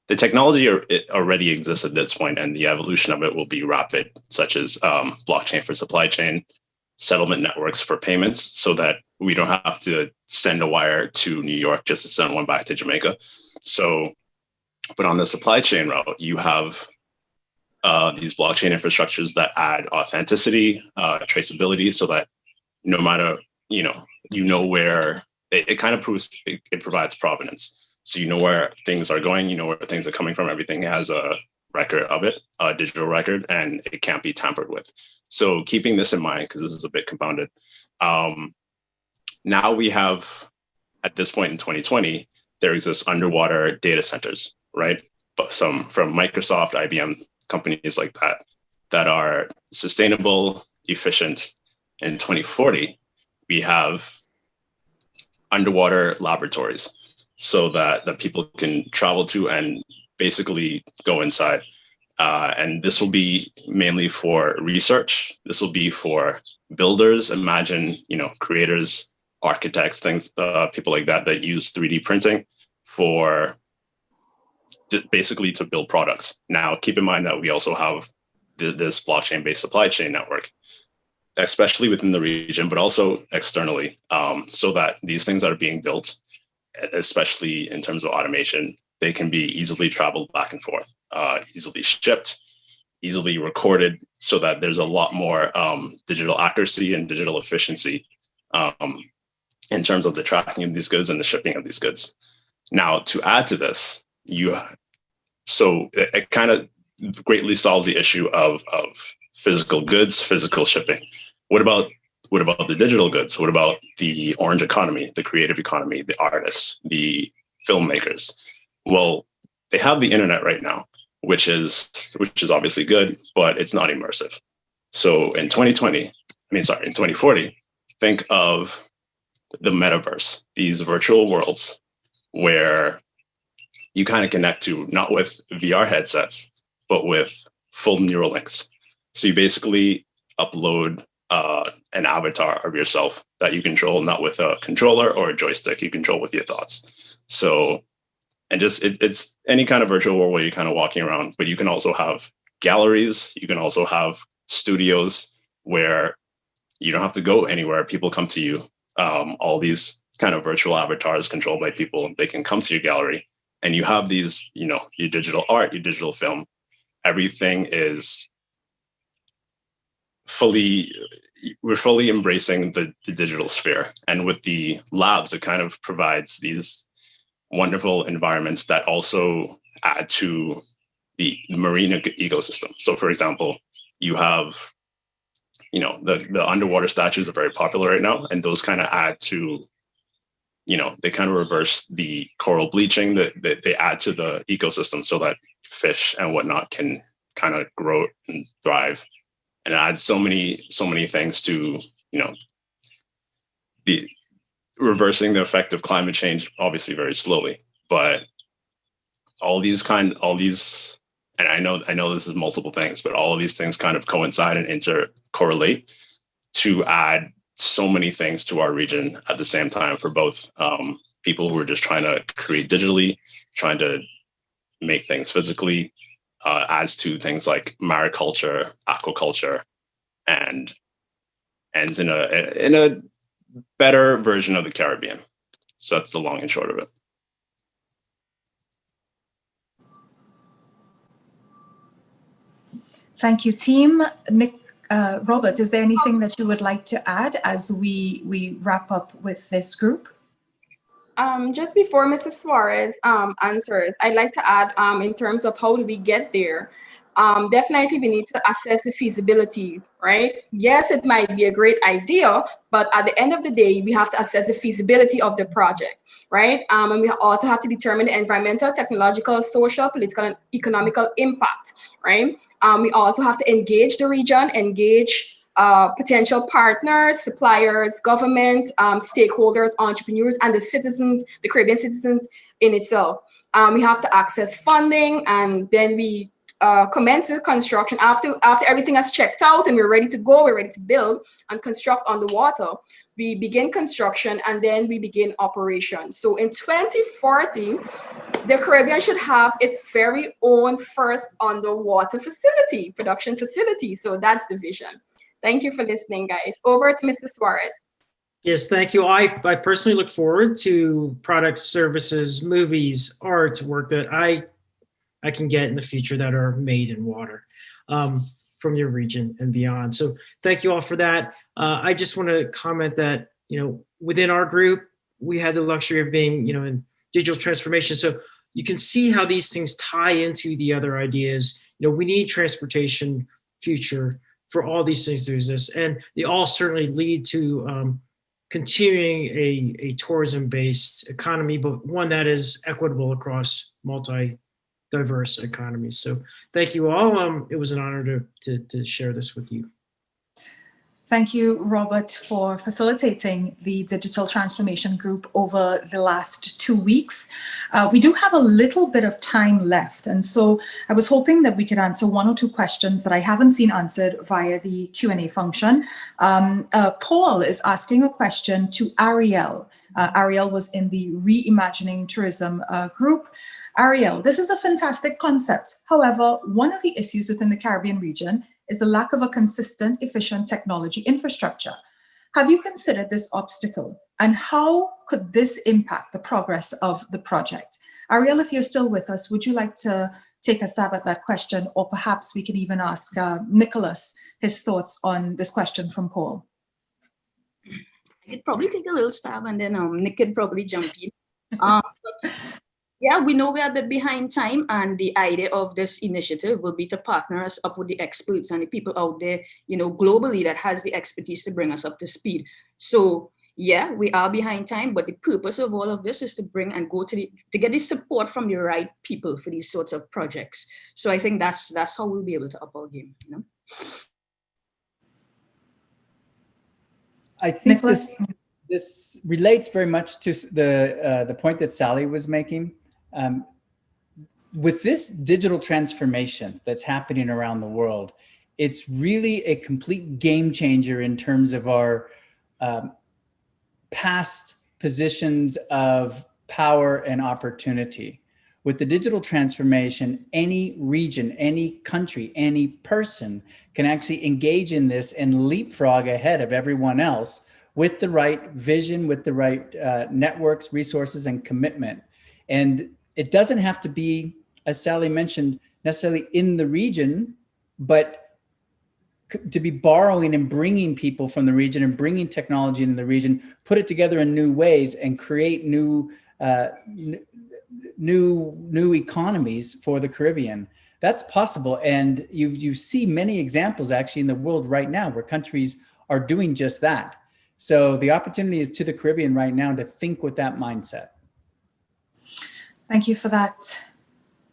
the technology already exists at this point, and the evolution of it will be rapid, such as blockchain for supply chain, settlement networks for payments, so that we don't have to send a wire to New York just to send one back to Jamaica. So, but on the supply chain route, you have these blockchain infrastructures that add authenticity, traceability, so that no matter, where it kind of proves, it provides provenance. So you know where things are going, you know where things are coming from, everything has a record of it, a digital record, and it can't be tampered with. So keeping this in mind, because this is a bit compounded, now we have, at this point in 2020, there exists underwater data centers, right? But some from Microsoft, IBM, companies like that are sustainable, efficient. In 2040, we have underwater laboratories so that people can travel to and basically go inside. And this will be mainly for research. This will be for builders. Imagine, creators, architects, things, people like that use 3D printing for basically to build products. Now, keep in mind that we also have this blockchain-based supply chain network, especially within the region, but also externally, so that these things that are being built, especially in terms of automation, they can be easily traveled back and forth, easily shipped, easily recorded, so that there's a lot more digital accuracy and digital efficiency in terms of the tracking of these goods and the shipping of these goods. Now, to add to this, so it kind of greatly solves the issue of physical goods, physical shipping. What about what about the digital goods? What about the orange economy, the creative economy, the artists, the filmmakers? Well, they have the internet right now, which is obviously good, but it's not immersive. So in 2040, think of the metaverse, these virtual worlds where you kind of connect to, not with VR headsets, but with full neural links. So you basically upload an avatar of yourself that you control, not with a controller or a joystick, you control with your thoughts. So, and just it's any kind of virtual world where you're kind of walking around, but you can also have galleries, you can also have studios where you don't have to go anywhere. People come to you. All these kind of virtual avatars controlled by people, they can come to your gallery, and you have these, you know, your digital art, your digital film. Everything is we're fully embracing the digital sphere. And with the labs, it kind of provides these wonderful environments that also add to the marine ecosystem. So for example, you have, you know, the underwater statues are very popular right now, and those kind of add to, you know, they kind of reverse the coral bleaching that they add to the ecosystem so that fish and whatnot can kind of grow and thrive. And it adds so many things to, you know, the reversing the effect of climate change, obviously very slowly, but all these, and I know this is multiple things, but all of these things kind of coincide and intercorrelate to add so many things to our region at the same time, for both people who are just trying to create digitally, trying to make things physically, adds to things like mariculture, aquaculture, and ends in a better version of the Caribbean. So that's the long and short of it. Thank you, team. Nick, Robert, is there anything that you would like to add as we wrap up with this group? Just before Mrs. Suarez answers, I'd like to add in terms of how do we get there, definitely we need to assess the feasibility, right? Yes, it might be a great idea, but at the end of the day, we have to assess the feasibility of the project, right? And we also have to determine the environmental, technological, social, political, and economical impact, right? We also have to engage the region, engage potential partners, suppliers, government, stakeholders, entrepreneurs, and the citizens, the Caribbean citizens in itself. We have to access funding, and then we commence the construction after everything has checked out and we're ready to go, we're ready to build and construct on the water. We begin construction and then we begin operation. So in 2040, the Caribbean should have its very own first underwater facility, production facility. So that's the vision. Thank you for listening, guys. Over to Mr. Suarez. Yes, thank you. I personally look forward to products, services, movies, art, work that I can get in the future that are made in water from your region and beyond. So thank you all for that. I just want to comment that, you know, within our group, we had the luxury of being, you know, in digital transformation. So you can see how these things tie into the other ideas. You know, we need transportation future for all these things to exist. And they all certainly lead to continuing a tourism-based economy, but one that is equitable across multi-diverse economies. So thank you all. It was an honor to share this with you. Thank you, Robert, for facilitating the digital transformation group over the last 2 weeks. We do have a little bit of time left, and so I was hoping that we could answer 1 or 2 questions that I haven't seen answered via the Q&A function. Paul is asking a question to Ariel. Ariel was in the Reimagining Tourism group. Ariel, this is a fantastic concept. However, one of the issues within the Caribbean region is the lack of a consistent, efficient technology infrastructure. Have you considered this obstacle, and how could this impact the progress of the project? Ariel, if you're still with us, would you like to take a stab at that question, or perhaps we can even ask Nicholas his thoughts on this question from Paul? I could probably take a little stab, and then Nick could probably jump in. But Yeah, we know we're a bit behind time, and the idea of this initiative will be to partner us up with the experts and the people out there, globally that has the expertise to bring us up to speed. So yeah, we are behind time, but the purpose of all of this is to bring and to get the support from the right people for these sorts of projects. So I think that's how we'll be able to up our game. I think this relates very much to the point that Sally was making. With this digital transformation that's happening around the world, it's really a complete game changer in terms of our past positions of power and opportunity. With the digital transformation, any region, any country, any person can actually engage in this and leapfrog ahead of everyone else with the right vision, with the right networks, resources, and commitment. And it doesn't have to be, as Sally mentioned, necessarily in the region, but to be borrowing and bringing people from the region and bringing technology into the region, put it together in new ways and create new economies for the Caribbean. That's possible. And you see many examples actually in the world right now where countries are doing just that. So the opportunity is to the Caribbean right now to think with that mindset. Thank you for that.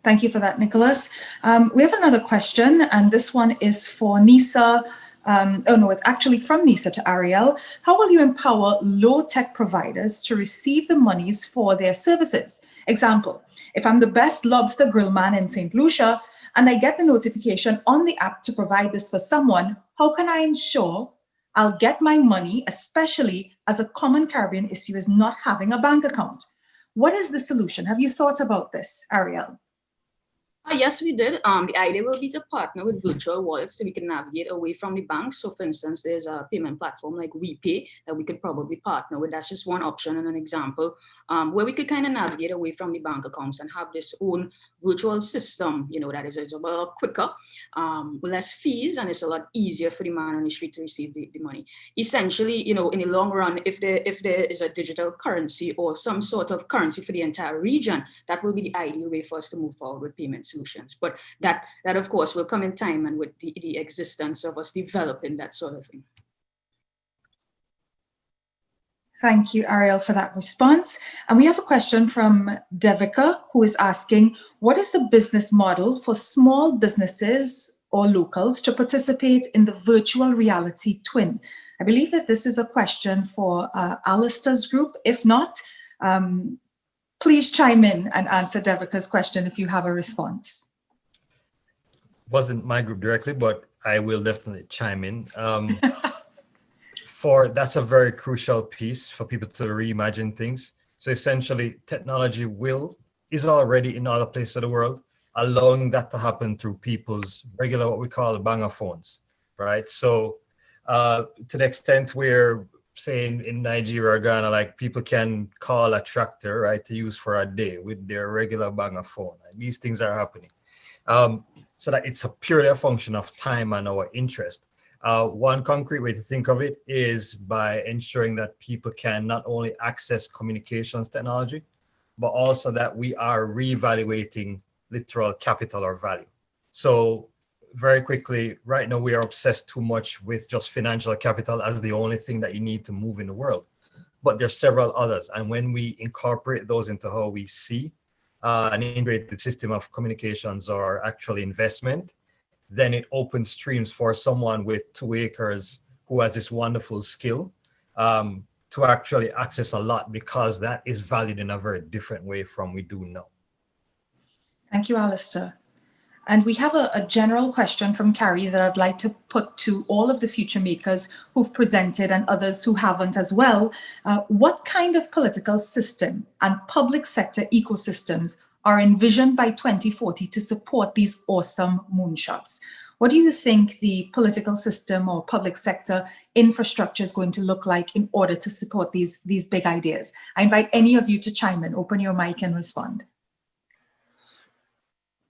Thank you for that, Nicholas. We have another question, and this one is for Nisa. It's actually from Nisa to Ariel. How will you empower low-tech providers to receive the monies for their services? Example, if I'm the best lobster grill man in St. Lucia and I get the notification on the app to provide this for someone, how can I ensure I'll get my money, especially as a common Caribbean issue is not having a bank account? What is the solution? Have you thought about this, Ariel? Yes, we did. The idea will be to partner with virtual wallets so we can navigate away from the banks. So for instance, there's a payment platform like WePay that we could probably partner with. That's just one option and an example where we could kind of navigate away from the bank accounts and have this own virtual system, that is a lot quicker, with less fees, and it's a lot easier for the man on the street to receive the money. Essentially, in the long run, if there is a digital currency or some sort of currency for the entire region, that will be the ideal way for us to move forward with payment solutions. But that of course will come in time and with the existence of us developing that sort of thing. Thank you, Ariel, for that response. And we have a question from Devika, who is asking, what is the business model for small businesses or locals to participate in the virtual reality twin? I believe that this is a question for Alistair's group. If not, please chime in and answer Devika's question if you have a response. Wasn't my group directly, but I will definitely chime in. That's a very crucial piece for people to reimagine things. So essentially, technology is already in other places of the world, allowing that to happen through people's regular, what we call banger phones, right? So to the extent where, say in Nigeria or Ghana, like people can call a tractor, right, to use for a day with their regular banger phone. These things are happening. So that it's purely a function of time and our interest. One concrete way to think of it is by ensuring that people can not only access communications technology, but also that we are reevaluating literal capital or value. So very quickly, right now we are obsessed too much with just financial capital as the only thing that you need to move in the world. But there's several others. And when we incorporate those into how we see an integrated system of communications or actually investment, then it opens streams for someone with 2 acres who has this wonderful skill to actually access a lot, because that is valued in a very different way from we do now. Thank you, Alistair. And we have a general question from Carrie that I'd like to put to all of the future makers who've presented and others who haven't as well. What kind of political system and public sector ecosystems are envisioned by 2040 to support these awesome moonshots? What do you think the political system or public sector infrastructure is going to look like in order to support these big ideas? I invite any of you to chime in, open your mic and respond.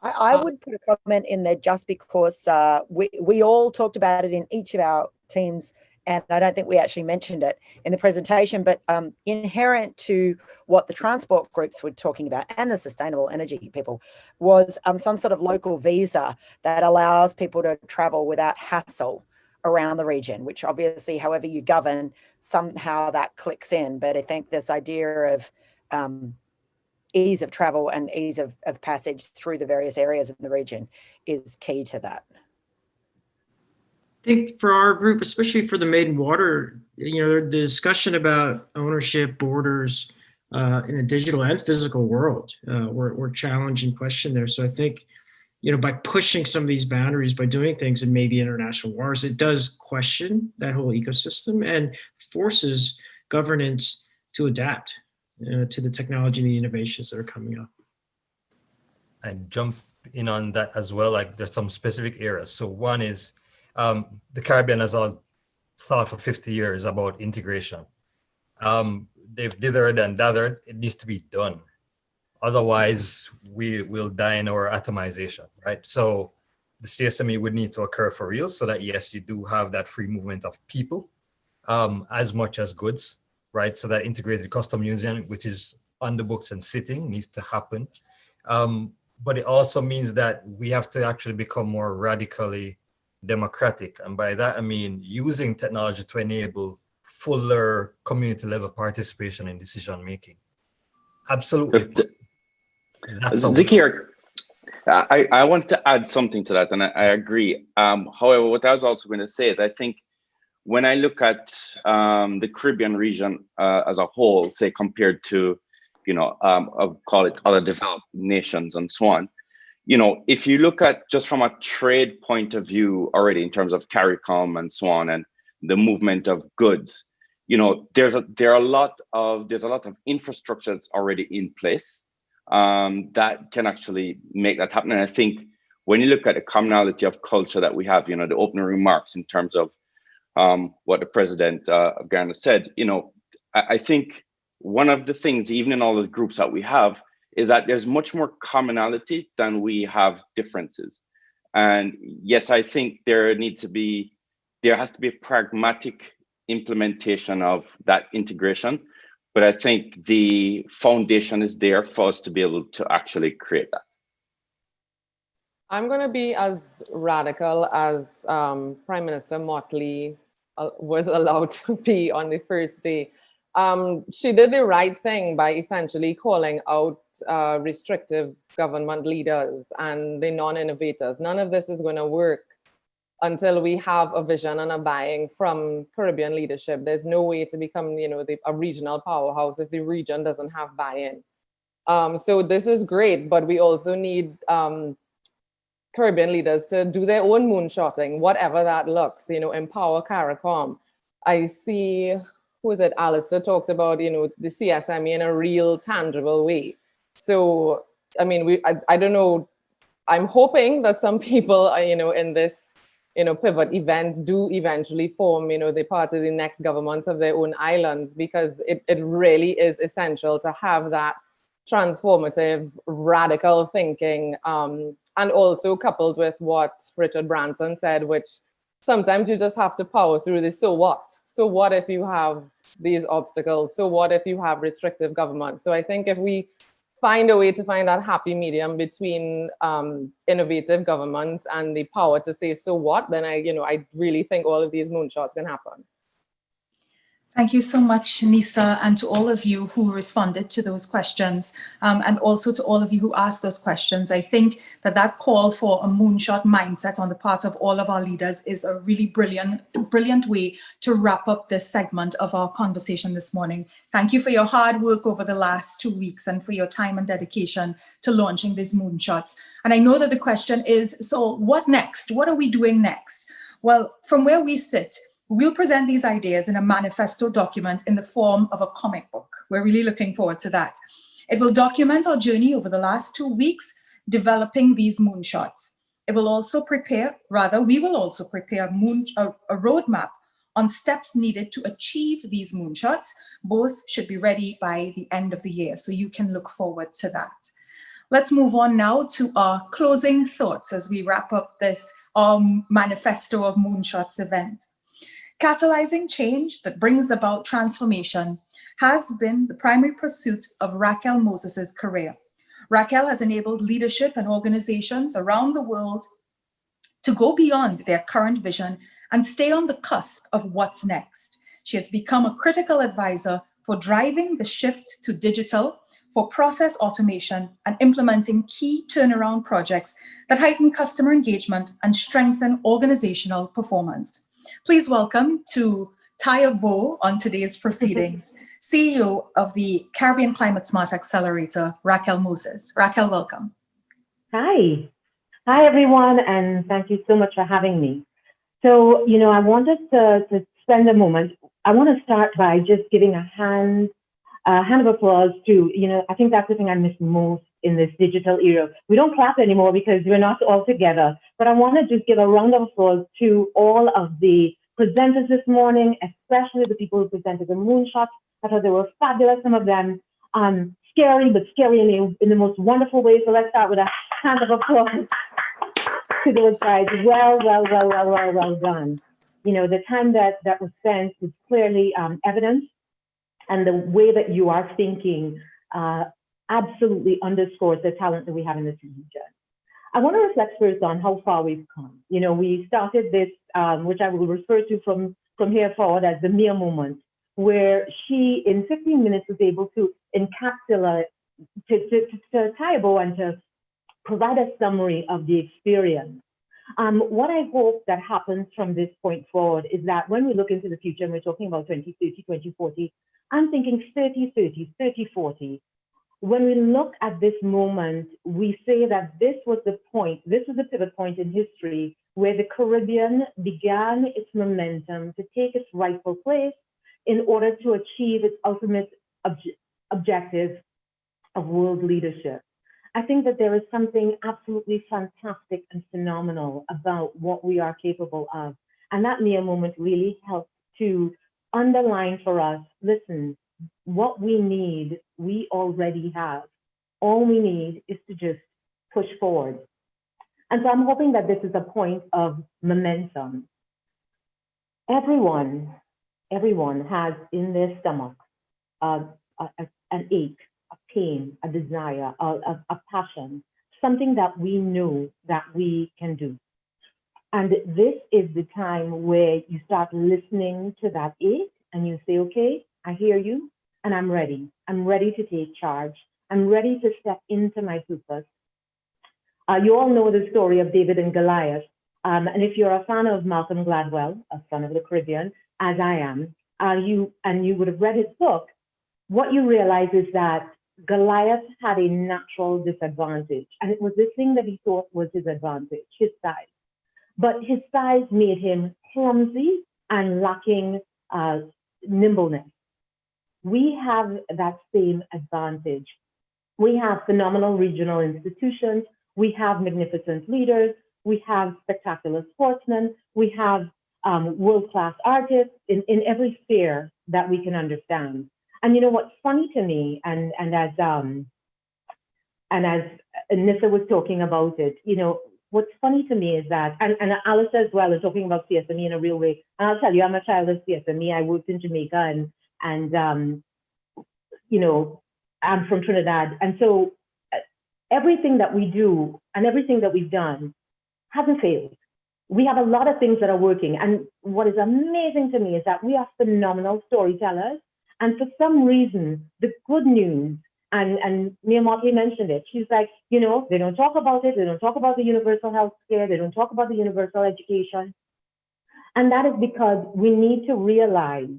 I would put a comment in there just because we all talked about it in each of our teams, And I don't think we actually mentioned it in the presentation, but inherent to what the transport groups were talking about and the sustainable energy people was some sort of local visa that allows people to travel without hassle around the region, which obviously, however you govern, somehow that clicks in. But I think this idea of ease of travel and ease of passage through the various areas in the region is key to that. I think for our group, especially for the Maiden Water, the discussion about ownership, borders in a digital and physical world were challenged and questioned there. So I think, by pushing some of these boundaries, by doing things in maybe international waters, it does question that whole ecosystem and forces governance to adapt to the technology and the innovations that are coming up. And jump in on that as well, like there's some specific areas. So one is the Caribbean has all thought for 50 years about integration. They've dithered and dathered. It needs to be done. Otherwise, we will die in our atomization, right? So the CSME would need to occur for real so that, yes, you do have that free movement of people as much as goods, right? So that integrated custom union, which is on the books and sitting, needs to happen. But it also means that we have to actually become more radically democratic. And by that, I mean using technology to enable fuller community level participation in decision making. Absolutely. Zakir, I want to add something to that, and I agree. However, what I was also going to say is I think when I look at the Caribbean region as a whole, say compared to, I'll call it other developed nations and so on, if you look at just from a trade point of view already in terms of CARICOM and so on, and the movement of goods, there's a lot of infrastructure that's already in place that can actually make that happen. And I think when you look at the commonality of culture that we have, the opening remarks in terms of what the president of Ghana said, I think one of the things, even in all the groups that we have, is that there's much more commonality than we have differences. And yes, I think there has to be a pragmatic implementation of that integration, but I think the foundation is there for us to be able to actually create that. I'm going to be as radical as Prime Minister Motley was allowed to be on the first day. She did the right thing by essentially calling out restrictive government leaders and the non-innovators. None of this is going to work until we have a vision and a buy-in from Caribbean leadership. There's no way to become, a regional powerhouse if the region doesn't have buy-in. So this is great, but we also need Caribbean leaders to do their own moonshotting, whatever that looks, empower CARICOM. I see, who is it? Alistair talked about, the CSME in a real tangible way. So, I mean, I don't know, I'm hoping that some people are, in this, pivot event do eventually form, the part of the next government of their own islands, because it really is essential to have that transformative, radical thinking, and also coupled with what Richard Branson said, which sometimes you just have to power through this. So what? So what if you have these obstacles? So what if you have restrictive government? So I think if we find a way to find that happy medium between innovative governments and the power to say, so what, then I really think all of these moonshots can happen. Thank you so much, Nisa, and to all of you who responded to those questions, and also to all of you who asked those questions. I think that call for a moonshot mindset on the part of all of our leaders is a really brilliant way to wrap up this segment of our conversation this morning. Thank you for your hard work over the last 2 weeks and for your time and dedication to launching these moonshots. And I know that the question is, so what next? What are we doing next? Well, from where we sit, we'll present these ideas in a manifesto document in the form of a comic book. We're really looking forward to that. It will document our journey over the last 2 weeks, developing these moonshots. We will also prepare a roadmap on steps needed to achieve these moonshots. Both should be ready by the end of the year, so you can look forward to that. Let's move on now to our closing thoughts as we wrap up this manifesto of Moonshots event. Catalyzing change that brings about transformation has been the primary pursuit of Raquel Moses's career. Raquel has enabled leadership and organizations around the world to go beyond their current vision and stay on the cusp of what's next. She has become a critical advisor for driving the shift to digital, for process automation, and implementing key turnaround projects that heighten customer engagement and strengthen organizational performance. Please welcome to tie a bow on today's proceedings, CEO of the Caribbean Climate Smart Accelerator, Raquel Moses. Raquel, welcome. Hi. Hi, everyone, and thank you so much for having me. So, I wanted to spend a moment. I want to start by just giving a hand of applause to, I think that's the thing I miss most in this digital era. We don't clap anymore because we're not all together, but I want to just give a round of applause to all of the presenters this morning, especially the people who presented the Moonshots. I thought they were fabulous, some of them scary, but scary in the most wonderful way. So let's start with a hand of applause to those guys. Well done. The time that was spent was clearly evident, and the way that you are thinking absolutely underscores the talent that we have in this region. I want to reflect first on how far we've come. We started this, which I will refer to from here forward as the Mia moment, where she, in 15 minutes, was able to encapsulate, to tie a bow and to provide a summary of the experience. What I hope that happens from this point forward is that when we look into the future, and we're talking about 2030, 2040, I'm thinking 30-30, 30-40. When we look at this moment, we say that this was the pivot point in history where the Caribbean began its momentum to take its rightful place in order to achieve its ultimate objective of world leadership. I think that there is something absolutely fantastic and phenomenal about what we are capable of. And that Mia moment really helped to underline for us, listen, what we need, we already have. All we need is to just push forward. And so I'm hoping that this is a point of momentum. Everyone has in their stomach an ache, a pain, a desire, a passion, something that we know that we can do. And this is the time where you start listening to that ache and you say, okay, I hear you and I'm ready. I'm ready to take charge. I'm ready to step into my purpose. You all know the story of David and Goliath. And if you're a fan of Malcolm Gladwell, a son of the Caribbean, as I am, you would have read his book, what you realize is that Goliath had a natural disadvantage. And it was this thing that he thought was his advantage, his size. But his size made him clumsy and lacking nimbleness. We have that same advantage. We have phenomenal regional institutions. We have magnificent leaders. We have spectacular sportsmen. We have world-class artists in every sphere that we can understand. And you know what's funny to me, and as Nissa was talking about it, what's funny to me is that, and Alistair as well is talking about CSME in a real way. And I'll tell you, I'm a child of CSME. I worked in Jamaica, and I'm from Trinidad. And so everything that we do and everything that we've done hasn't failed. We have a lot of things that are working. And what is amazing to me is that we are phenomenal storytellers. And for some reason, the good news, and Mia Motley mentioned it, she's like, they don't talk about it. They don't talk about the universal health care. They don't talk about the universal education. And that is because we need to realize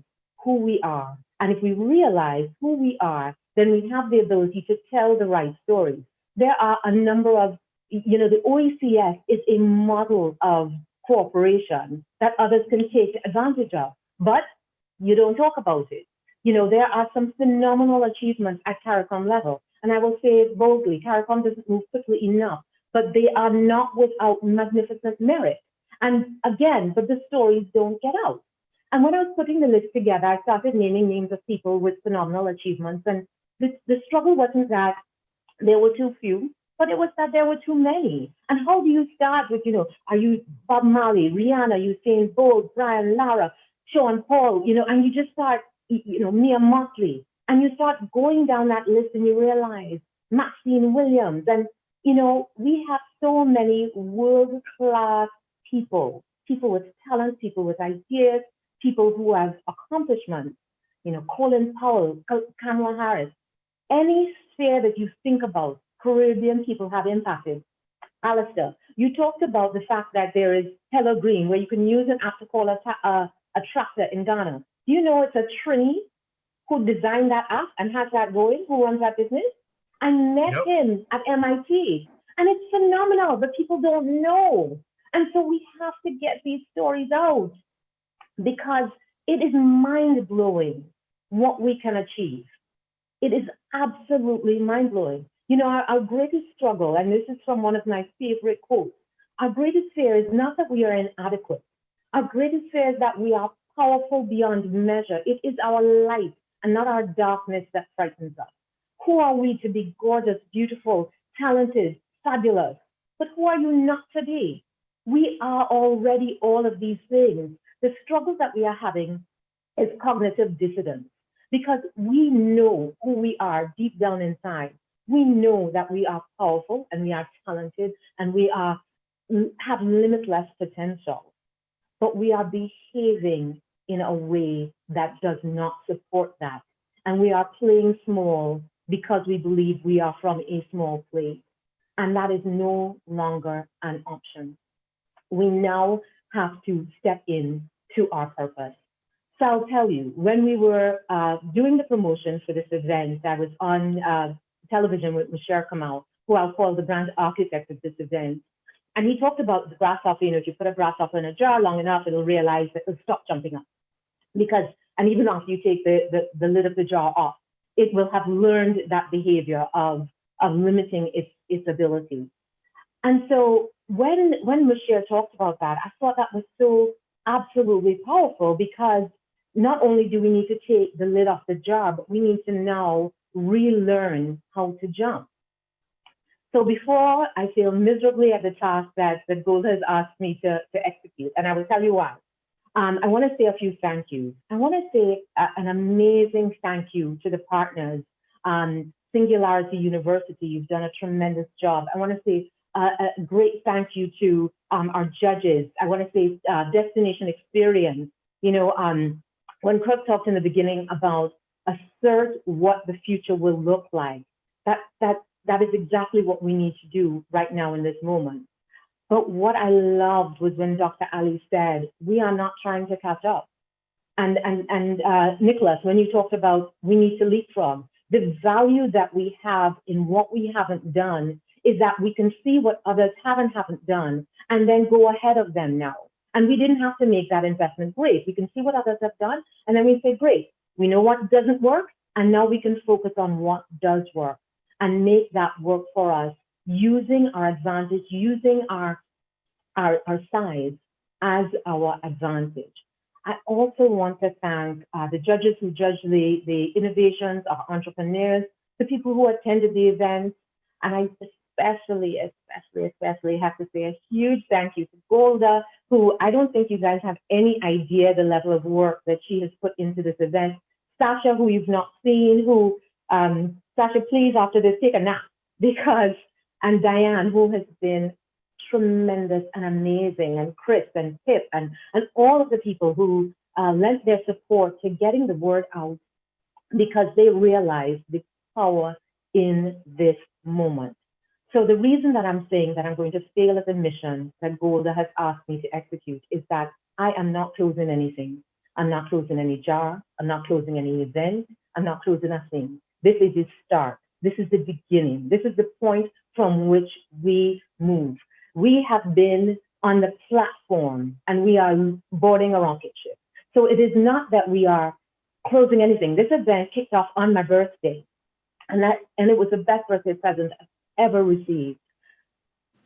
who we are. And if we realize who we are, then we have the ability to tell the right stories. There are a number of, the OECS is a model of cooperation that others can take advantage of, but you don't talk about it. There are some phenomenal achievements at CARICOM level, and I will say it boldly, CARICOM doesn't move quickly enough, but they are not without magnificent merit. And again, but the stories don't get out. And when I was putting the list together, I started naming names of people with phenomenal achievements, and the struggle wasn't that there were too few, but it was that there were too many. And how do you start with, are you Bob Marley, Rihanna, Usain Bolt, Brian Lara, Sean Paul, and you just start, Mia Motley, and you start going down that list and you realize Maxine Williams, and, we have so many world-class people with talent, people with ideas, people who have accomplishments, Colin Powell, Kamala Harris, any sphere that you think about, Caribbean people have impacted. Alistair, you talked about the fact that there is Hello Green, where you can use an app to call a tractor in Ghana. Do you know it's a Trini who designed that app and has that going, who runs that business? I met him at MIT, and it's phenomenal, but people don't know. And so we have to get these stories out because it is mind-blowing what we can achieve. It is absolutely mind-blowing. Our greatest struggle, and this is from one of my favorite quotes, our greatest fear is not that we are inadequate. Our greatest fear is that we are powerful beyond measure. It is our light and not our darkness that frightens us. Who are we to be gorgeous, beautiful, talented, fabulous? But who are you not today? We are already all of these things. The struggle that we are having is cognitive dissonance because we know who we are deep down inside. We know that we are powerful and we are talented and we have limitless potential, but we are behaving in a way that does not support that. And we are playing small because we believe we are from a small place. And that is no longer an option. We now have to step in to our purpose. So I'll tell you, when we were doing the promotion for this event, I was on television with Michelle Kamal, who I'll call the brand architect of this event. And he talked about the grasshopper, if you put a grasshopper in a jar long enough, it'll realize that it'll stop jumping up. And even after you take the lid of the jar off, it will have learned that behavior of limiting its ability. And so when Michelle talked about that, I thought that was so absolutely powerful because not only do we need to take the lid off the jar, but we need to now relearn how to jump. So before I fail miserably at the task that Gold has asked me to execute, and I will tell you why, I want to say a few thank yous. I want to say an amazing thank you to the partners. Singularity University, you've done a tremendous job. I want to say a great thank you to our judges. I want to say Destination Experience. When Kirk talked in the beginning about assert what the future will look like, that is exactly what we need to do right now in this moment. But what I loved was when Dr. Ali said, we are not trying to catch up. And Nicholas, when you talked about we need to leapfrog, the value that we have in what we haven't done is that we can see what others haven't done and then go ahead of them now. And we didn't have to make that investment. Great, we can see what others have done, and then we say, great, we know what doesn't work, and now we can focus on what does work and make that work for us using our advantage, using our size as our advantage. I also want to thank the judges who judged the innovations, our entrepreneurs, the people who attended the event, and I especially have to say a huge thank you to Golda, who I don't think you guys have any idea the level of work that she has put into this event. Sasha, who you've not seen, Sasha, please, after this, take a nap, and Diane, who has been tremendous and amazing, and Chris and Pip and all of the people who lent their support to getting the word out because they realized the power in this moment. So the reason that I'm saying that I'm going to fail at the mission that Golda has asked me to execute is that I am not closing anything. I'm not closing any jar. I'm not closing any event. I'm not closing a thing. This is the start. This is the beginning. This is the point from which we move. We have been on the platform and we are boarding a rocket ship. So it is not that we are closing anything. This event kicked off on my birthday, and it was the best birthday present I've ever received.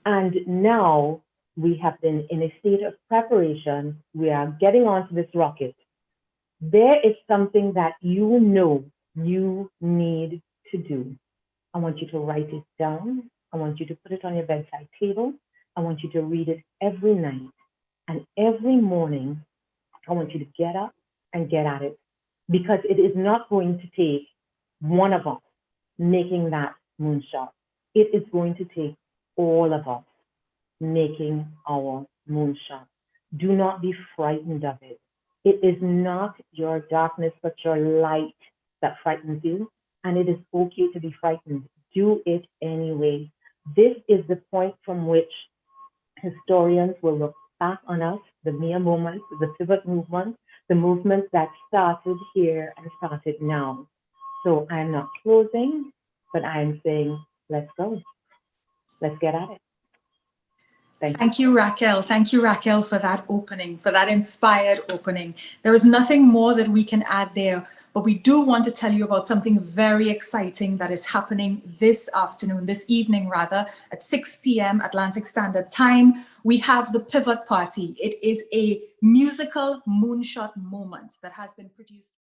And now we have been in a state of preparation. We are getting onto this rocket. There is something that you know you need to do. I want you to write it down. I want you to put it on your bedside table. I want you to read it every night. And every morning, I want you to get up and get at it, because it is not going to take one of us making that moonshot. It is going to take all of us making our moonshot. Do not be frightened of it. It is not your darkness, but your light that frightens you. And it is okay to be frightened. Do it anyway. This is the point from which historians will look back on us, the mere moments, the pivot movement, the movement that started here and started now. So I'm not closing, but I'm saying, let's go. Let's get at it. Thank you, Raquel. Thank you, Raquel, for that opening, for that inspired opening. There is nothing more that we can add there, but we do want to tell you about something very exciting that is happening this afternoon, this evening rather, at 6 p.m. Atlantic Standard Time. We have the Pivot Party. It is a musical moonshot moment that has been produced.